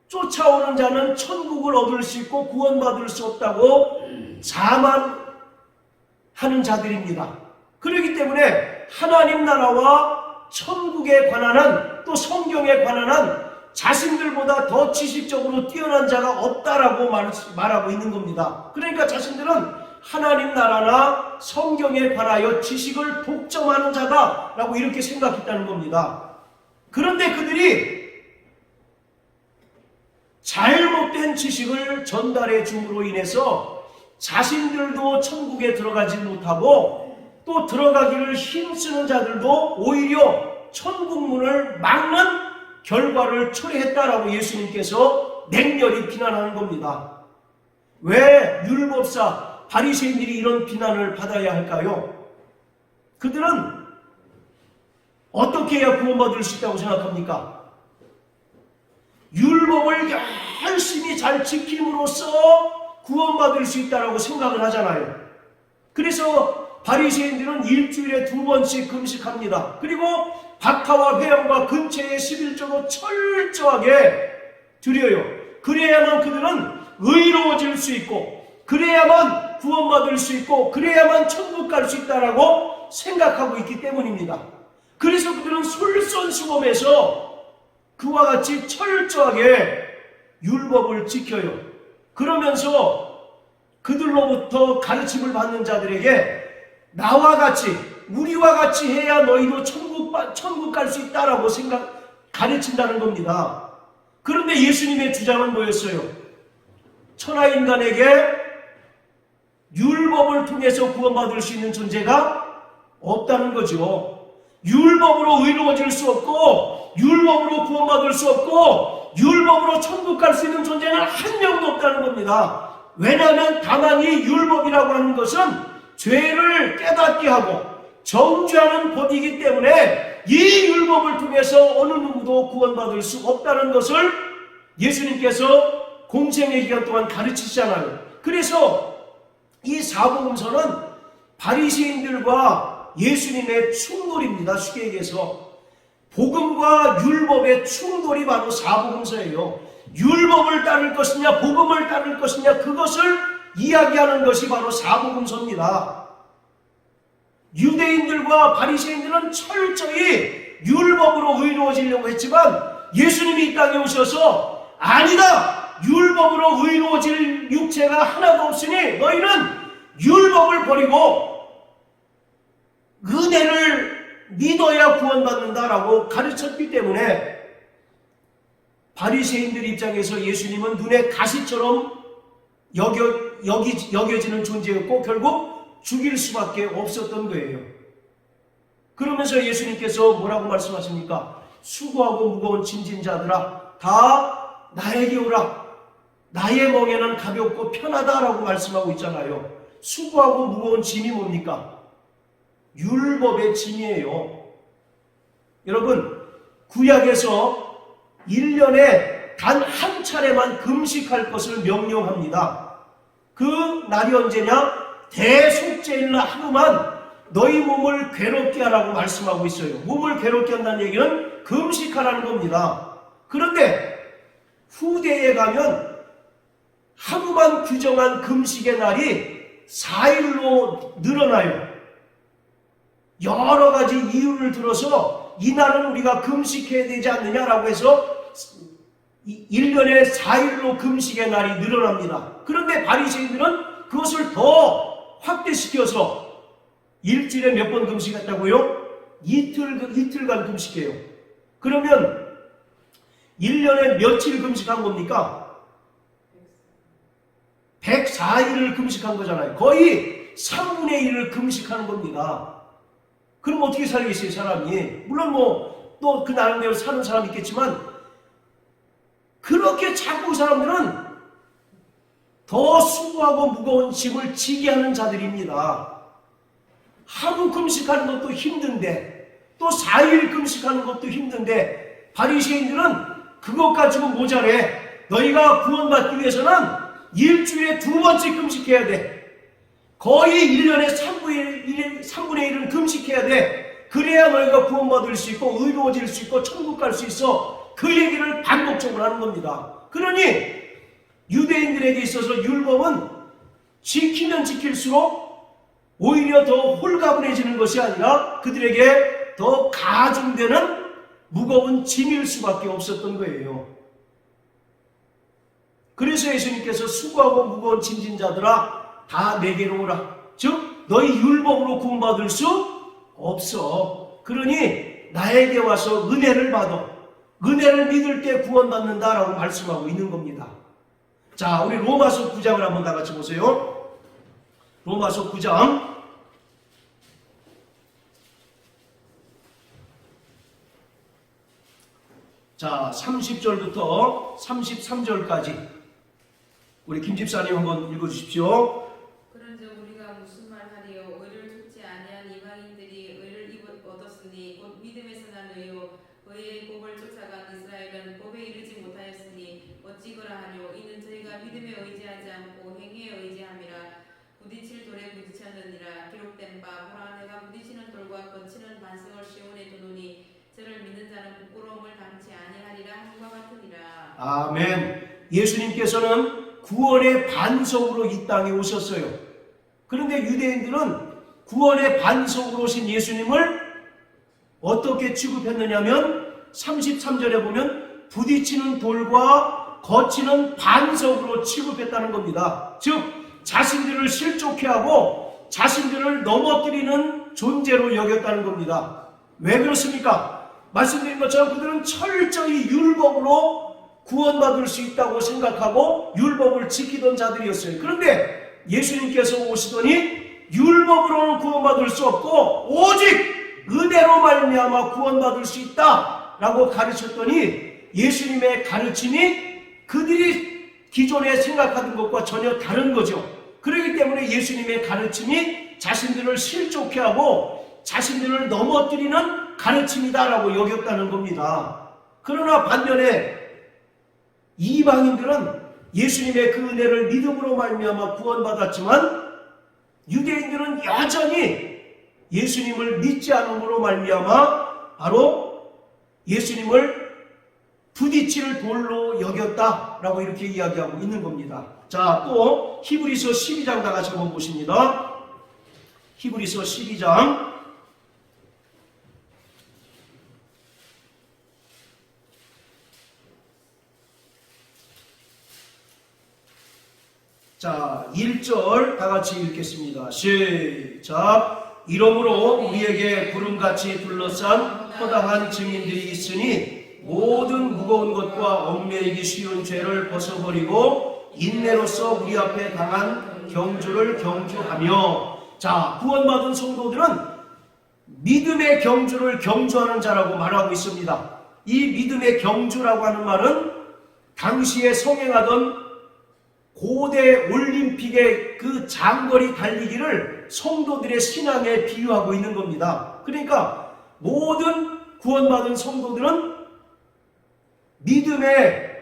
쫓아오는 자는 천국을 얻을 수 있고 구원받을 수 없다고 자만하는 자들입니다. 그렇기 때문에 하나님 나라와 천국에 관한 한 또 성경에 관한 한 자신들보다 더 지식적으로 뛰어난 자가 없다라고 말하고 있는 겁니다. 그러니까 자신들은 하나님 나라나 성경에 관하여 지식을 독점하는 자다라고 이렇게 생각했다는 겁니다. 그런데 그들이 잘못된 지식을 전달해 줌으로 인해서 자신들도 천국에 들어가지 못하고 또 들어가기를 힘쓰는 자들도 오히려 천국 문을 막는 결과를 초래했다라고 예수님께서 맹렬히 비난하는 겁니다. 왜 율법사, 바리새인들이 이런 비난을 받아야 할까요? 그들은 어떻게 해야 구원받을 수 있다고 생각합니까? 율법을 열심히 잘 지킴으로써 구원받을 수 있다고 생각을 하잖아요. 그래서 바리새인들은 일주일에 2번씩 금식합니다. 그리고 박하와 회양과 근처의 11조도 철저하게 드려요. 그래야만 그들은 의로워질 수 있고, 그래야만 구원받을 수 있고, 그래야만 천국 갈 수 있다라고 생각하고 있기 때문입니다. 그래서 그들은 솔선수범해서 그와 같이 철저하게 율법을 지켜요. 그러면서 그들로부터 가르침을 받는 자들에게 나와 같이, 우리와 같이 해야 너희도 천국 갈 수 있다라고 가르친다는 겁니다. 그런데 예수님의 주장은 뭐였어요? 천하인간에게 율법을 통해서 구원받을 수 있는 존재가 없다는 거죠. 율법으로 의로워질 수 없고, 율법으로 구원받을 수 없고, 율법으로 천국 갈 수 있는 존재는 한 명도 없다는 겁니다. 왜냐하면 다만 이 율법이라고 하는 것은 죄를 깨닫게 하고 정죄하는 법이기 때문에 이 율법을 통해서 어느 누구도 구원받을 수 없다는 것을 예수님께서 공생의 기간 동안 가르치시잖아요. 그래서 이 사복음서는 바리새인들과 예수님의 충돌입니다. 쉽게 얘기해서 복음과 율법의 충돌이 바로 사복음서예요. 율법을 따를 것이냐 복음을 따를 것이냐 그것을 이야기하는 것이 바로 사복음서입니다. 유대인들과 바리새인들은 철저히 율법으로 의로워지려고 했지만 예수님이 이 땅에 오셔서 아니다! 율법으로 의로워질 육체가 하나도 없으니 너희는 율법을 버리고 은혜를 믿어야 구원받는다라고 가르쳤기 때문에 바리새인들 입장에서 예수님은 눈에 가시처럼 여겨지는 존재였고 결국 죽일 수밖에 없었던 거예요. 그러면서 예수님께서 뭐라고 말씀하십니까? 수고하고 무거운 짐진 자들아 다 나에게 오라. 나의 멍에는 가볍고 편하다라고 말씀하고 있잖아요. 수고하고 무거운 짐이 뭡니까? 율법의 짐이에요. 여러분, 구약에서 1년에 단 한 차례만 금식할 것을 명령합니다. 그 날이 언제냐? 대속죄일날 하루만 너희 몸을 괴롭게 하라고 말씀하고 있어요. 몸을 괴롭게 한다는 얘기는 금식하라는 겁니다. 그런데 후대에 가면 하루만 규정한 금식의 날이 4일로 늘어나요. 여러 가지 이유를 들어서 이 날은 우리가 금식해야 되지 않느냐라고 해서 1년에 4일로 금식의 날이 늘어납니다. 그런데 바리새인들은 그것을 더 확대시켜서 일주일에 몇 번 금식했다고요? 이틀간 금식해요. 그러면 1년에 며칠 금식한 겁니까? 104일을 금식한 거잖아요. 거의 3분의 1을 금식하는 겁니다. 그럼 어떻게 살겠어요, 사람이? 물론 또 그 나름대로 사는 사람이 있겠지만 그렇게 자꾸 사람들은 더 수고하고 무거운 짐을 지게 하는 자들입니다. 하루 금식하는 것도 힘든데 또 4일 금식하는 것도 힘든데 바리새인들은 그것 가지고 모자래. 너희가 구원받기 위해서는 일주일에 2번씩 금식해야 돼. 거의 1년에 3분의 1은 금식해야 돼. 그래야 너희가 구원받을 수 있고 의로워질 수 있고 천국 갈 수 있어. 그 얘기를 반복적으로 하는 겁니다. 그러니 유대인들에게 있어서 율법은 지키면 지킬수록 오히려 더 홀가분해지는 것이 아니라 그들에게 더 가중되는 무거운 짐일 수밖에 없었던 거예요. 그래서 예수님께서 수고하고 무거운 짐진 자들아 다 내게로 오라. 즉 너희 율법으로 구원받을 수 없어. 그러니 나에게 와서 은혜를 받아. 은혜를 믿을 때 구원받는다라고 말씀하고 있는 겁니다. 자, 우리 로마서 9장을 한번 다 같이 보세요. 로마서 9장. 자, 30절부터 33절까지 우리 김 집사님 한번 읽어주십시오. 그런즉 우리가 무슨 말하리요? 의를 좇지 아니한 이방인들이 의를 얻었으니 곧 믿음에서 아멘. 예수님께서는 구원의 반석으로 이 땅에 오셨어요. 그런데 유대인들은 구원의 반석으로 오신 예수님을 어떻게 취급했느냐면 33절에 보면 부딪히는 돌과 거치는 반석으로 취급했다는 겁니다. 즉 자신들을 실족해 하고 자신들을 넘어뜨리는 존재로 여겼다는 겁니다. 왜 그렇습니까? 말씀드린 것처럼 그들은 철저히 율법으로 구원받을 수 있다고 생각하고 율법을 지키던 자들이었어요. 그런데 예수님께서 오시더니 율법으로는 구원받을 수 없고 오직 은혜로 말미암아 구원받을 수 있다라고 가르쳤더니 예수님의 가르침이 그들이 기존에 생각하던 것과 전혀 다른 거죠. 그렇기 때문에 예수님의 가르침이 자신들을 실족해 하고 자신들을 넘어뜨리는 가르침이다라고 여겼다는 겁니다. 그러나 반면에 이방인들은 예수님의 그 은혜를 믿음으로 말미암아 구원받았지만 유대인들은 여전히 예수님을 믿지 않음으로 말미암아 바로 예수님을 부딪힐 돌로 여겼다라고 이렇게 이야기하고 있는 겁니다. 자, 또 히브리서 12장 다 같이 한번 보십니다. 히브리서 12장 자, 1절 다 같이 읽겠습니다. 시작. 이러므로 우리에게 구름같이 둘러싼 허다한 증인들이 있으니 모든 무거운 것과 얽매이기 쉬운 죄를 벗어버리고 인내로서 우리 앞에 당한 경주를 경주하며. 자, 구원받은 성도들은 믿음의 경주를 경주하는 자라고 말하고 있습니다. 이 믿음의 경주라고 하는 말은 당시에 성행하던 고대 올림픽의 그 장거리 달리기를 성도들의 신앙에 비유하고 있는 겁니다. 그러니까 모든 구원받은 성도들은 믿음의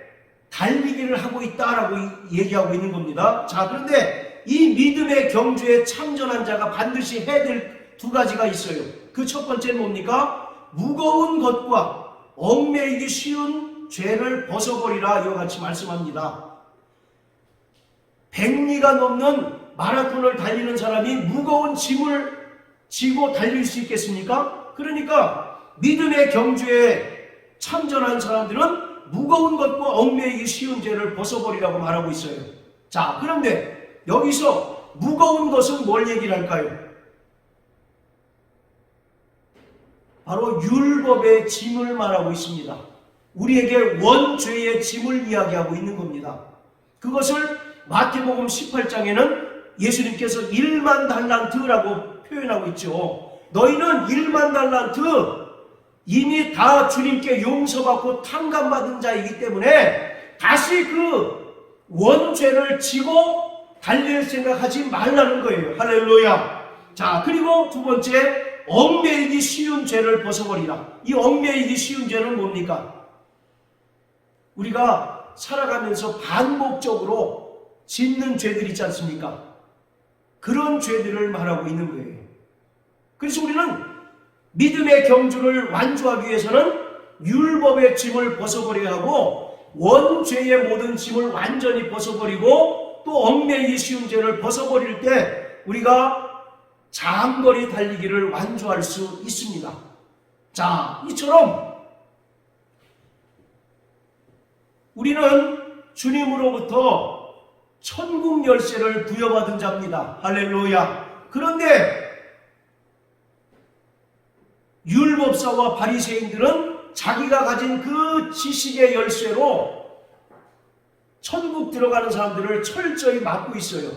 달리기를 하고 있다라고 얘기하고 있는 겁니다. 자, 그런데 이 믿음의 경주에 참전한 자가 반드시 해야 될 두 가지가 있어요. 그 첫 번째는 뭡니까? 무거운 것과 얽매이기 쉬운 죄를 벗어버리라 이와 같이 말씀합니다. 100리가 넘는 마라톤을 달리는 사람이 무거운 짐을 지고 달릴 수 있겠습니까? 그러니까 믿음의 경주에 참전한 사람들은 무거운 것과 얽매이기 쉬운 죄를 벗어버리라고 말하고 있어요. 자, 그런데 여기서 무거운 것은 뭘 얘기를 할까요? 바로 율법의 짐을 말하고 있습니다. 우리에게 원죄의 짐을 이야기하고 있는 겁니다. 그것을 마태복음 18장에는 예수님께서 1만 달란트라고 표현하고 있죠. 너희는 1만 달란트 이미 다 주님께 용서받고 탕감받은 자이기 때문에 다시 그 원죄를 지고 달릴 생각하지 말라는 거예요. 할렐루야. 자, 그리고 두 번째, 얽매이기 쉬운 죄를 벗어버리라. 이 얽매이기 쉬운 죄는 뭡니까? 우리가 살아가면서 반복적으로 짓는 죄들 있지 않습니까? 그런 죄들을 말하고 있는 거예요. 그래서 우리는 믿음의 경주를 완주하기 위해서는 율법의 짐을 벗어버려야 하고 원죄의 모든 짐을 완전히 벗어버리고 또 얽매이기 쉬운 죄를 벗어버릴 때 우리가 장거리 달리기를 완주할 수 있습니다. 자, 이처럼 우리는 주님으로부터 천국 열쇠를 부여받은 자입니다. 할렐루야. 그런데 율법사와 바리새인들은 자기가 가진 그 지식의 열쇠로 천국 들어가는 사람들을 철저히 막고 있어요.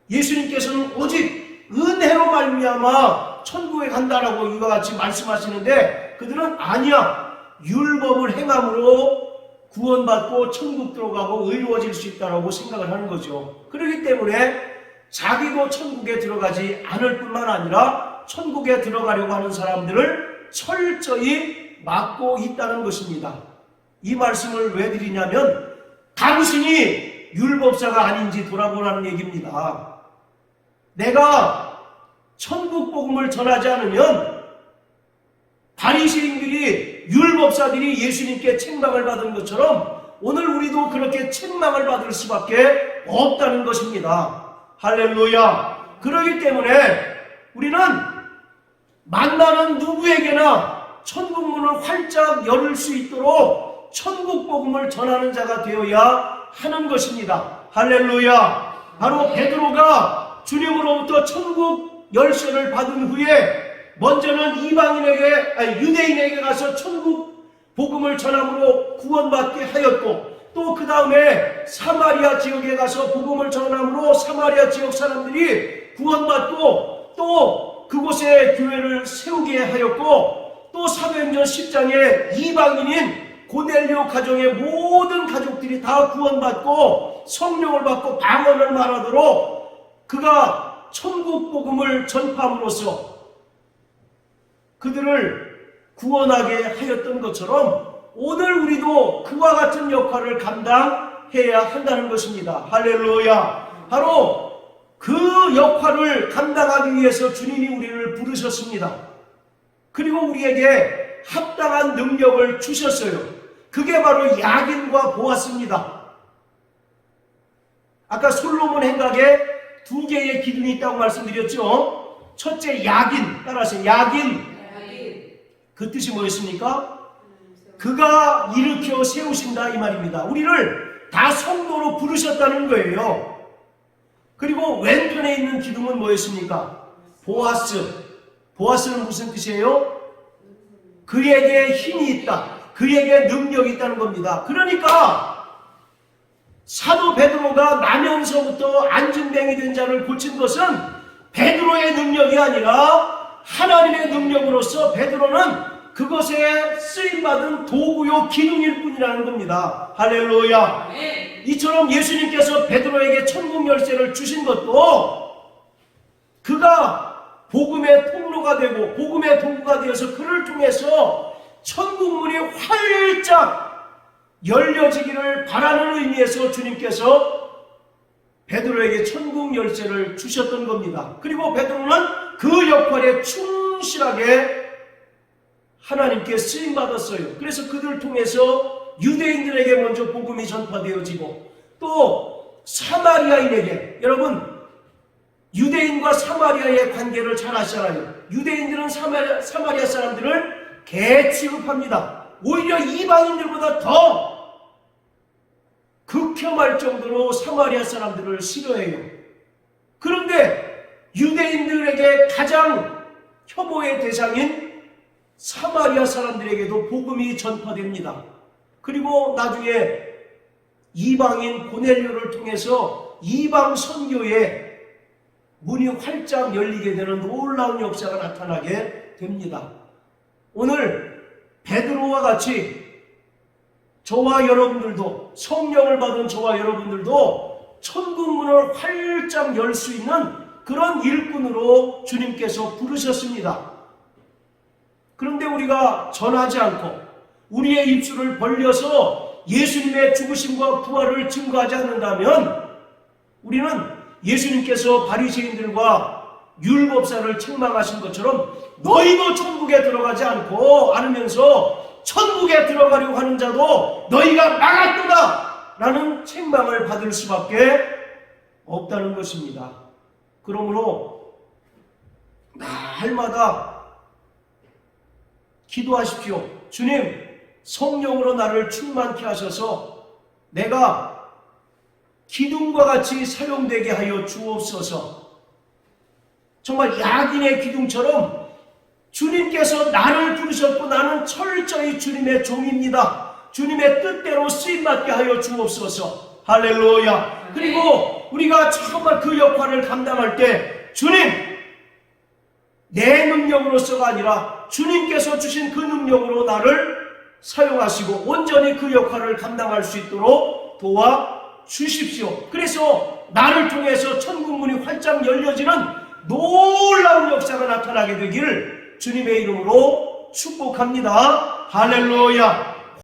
예수님께서는 오직 은혜로 말미암아 천국에 간다라고 이와 같이 말씀하시는데 그들은 아니야, 율법을 행함으로 구원받고 천국 들어가고 의로워질 수 있다라고 생각을 하는 거죠. 그렇기 때문에 자기도 천국에 들어가지 않을 뿐만 아니라 천국에 들어가려고 하는 사람들을 철저히 막고 있다는 것입니다. 이 말씀을 왜 드리냐면 당신이 율법사가 아닌지 돌아보라는 얘기입니다. 내가 천국 복음을 전하지 않으면 바리새인들이 율법사들이 예수님께 책망을 받은 것처럼 오늘 우리도 그렇게 책망을 받을 수밖에 없다는 것입니다. 할렐루야. 그러기 때문에 우리는 만나는 누구에게나 천국 문을 활짝 열을 수 있도록 천국 복음을 전하는 자가 되어야 하는 것입니다. 할렐루야. 바로 베드로가 주님으로부터 천국 열쇠를 받은 후에 먼저는 유대인에게 가서 천국 복음을 전함으로 구원받게 하였고, 또 그 다음에 사마리아 지역에 가서 복음을 전함으로 사마리아 지역 사람들이 구원받고, 또 그곳에 교회를 세우게 하였고, 또 사도행전 10장에 이방인인 고넬료 가정의 모든 가족들이 다 구원받고 성령을 받고 방언을 말하도록 그가 천국 복음을 전파함으로써 그들을 구원하게 하였던 것처럼 오늘 우리도 그와 같은 역할을 감당해야 한다는 것입니다. 할렐루야. 바로 그 역할을 감당하기 위해서 주님이 우리를 부르셨습니다. 그리고 우리에게 합당한 능력을 주셨어요. 그게 바로 야긴과 보아스입니다. 아까 솔로몬 행각에 2개의 기둥이 있다고 말씀드렸죠. 첫째 야긴, 따라서 야긴. 그 뜻이 뭐였습니까? 그가 일으켜 세우신다 이 말입니다. 우리를 다 성도로 부르셨다는 거예요. 그리고 왼편에 있는 기둥은 뭐였습니까? 보아스. 보아스는 무슨 뜻이에요? 그에게 힘이 있다. 그에게 능력이 있다는 겁니다. 그러니까 사도 베드로가 나면서부터 안진뱅이 된 자를 고친 것은 베드로의 능력이 아니라 하나님의 능력으로서 베드로는 그것에 쓰임받은 도구요 기둥일 뿐이라는 겁니다. 할렐루야. 이처럼 예수님께서 베드로에게 천국 열쇠를 주신 것도 그가 복음의 통로가 되고 복음의 도구가 되어서 그를 통해서 천국 문이 활짝 열려지기를 바라는 의미에서 주님께서 베드로에게 천국 열쇠를 주셨던 겁니다. 그리고 베드로는 그 역할에 충실하게 하나님께 쓰임받았어요. 그래서 그들을 통해서 유대인들에게 먼저 복음이 전파되어지고 또 사마리아인에게, 여러분 유대인과 사마리아의 관계를 잘 아시잖아요. 유대인들은 사마리아 사람들을 개 취급합니다. 오히려 이방인들보다 더 극혐할 정도로 사마리아 사람들을 싫어해요. 그런데 유대인들에게 가장 혐오의 대상인 사마리아 사람들에게도 복음이 전파됩니다. 그리고 나중에 이방인 고넬료를 통해서 이방 선교의 문이 활짝 열리게 되는 놀라운 역사가 나타나게 됩니다. 오늘 베드로와 같이 저와 여러분들도, 성령을 받은 저와 여러분들도 천국 문을 활짝 열 수 있는 그런 일꾼으로 주님께서 부르셨습니다. 그런데 우리가 전하지 않고 우리의 입술을 벌려서 예수님의 죽으심과 부활을 증거하지 않는다면 우리는 예수님께서 바리새인들과 율법사를 책망하신 것처럼 너희도 천국에 들어가지 않으면서 천국에 들어가려고 하는 자도 너희가 망했도다 라는 책망을 받을 수밖에 없다는 것입니다. 그러므로 날마다 기도하십시오. 주님, 성령으로 나를 충만케 하셔서 내가 기둥과 같이 사용되게 하여 주옵소서. 정말 야긴의 기둥처럼 주님께서 나를 부르셨고 나는 철저히 주님의 종입니다. 주님의 뜻대로 쓰임받게 하여 주옵소서. 할렐루야. 그리고 우리가 정말 그 역할을 감당할 때 주님, 내 능력으로서가 아니라 주님께서 주신 그 능력으로 나를 사용하시고 온전히 그 역할을 감당할 수 있도록 도와주십시오. 그래서 나를 통해서 천국 문이 활짝 열려지는 놀라운 역사가 나타나게 되기를 주님의 이름으로 축복합니다. 할렐루야.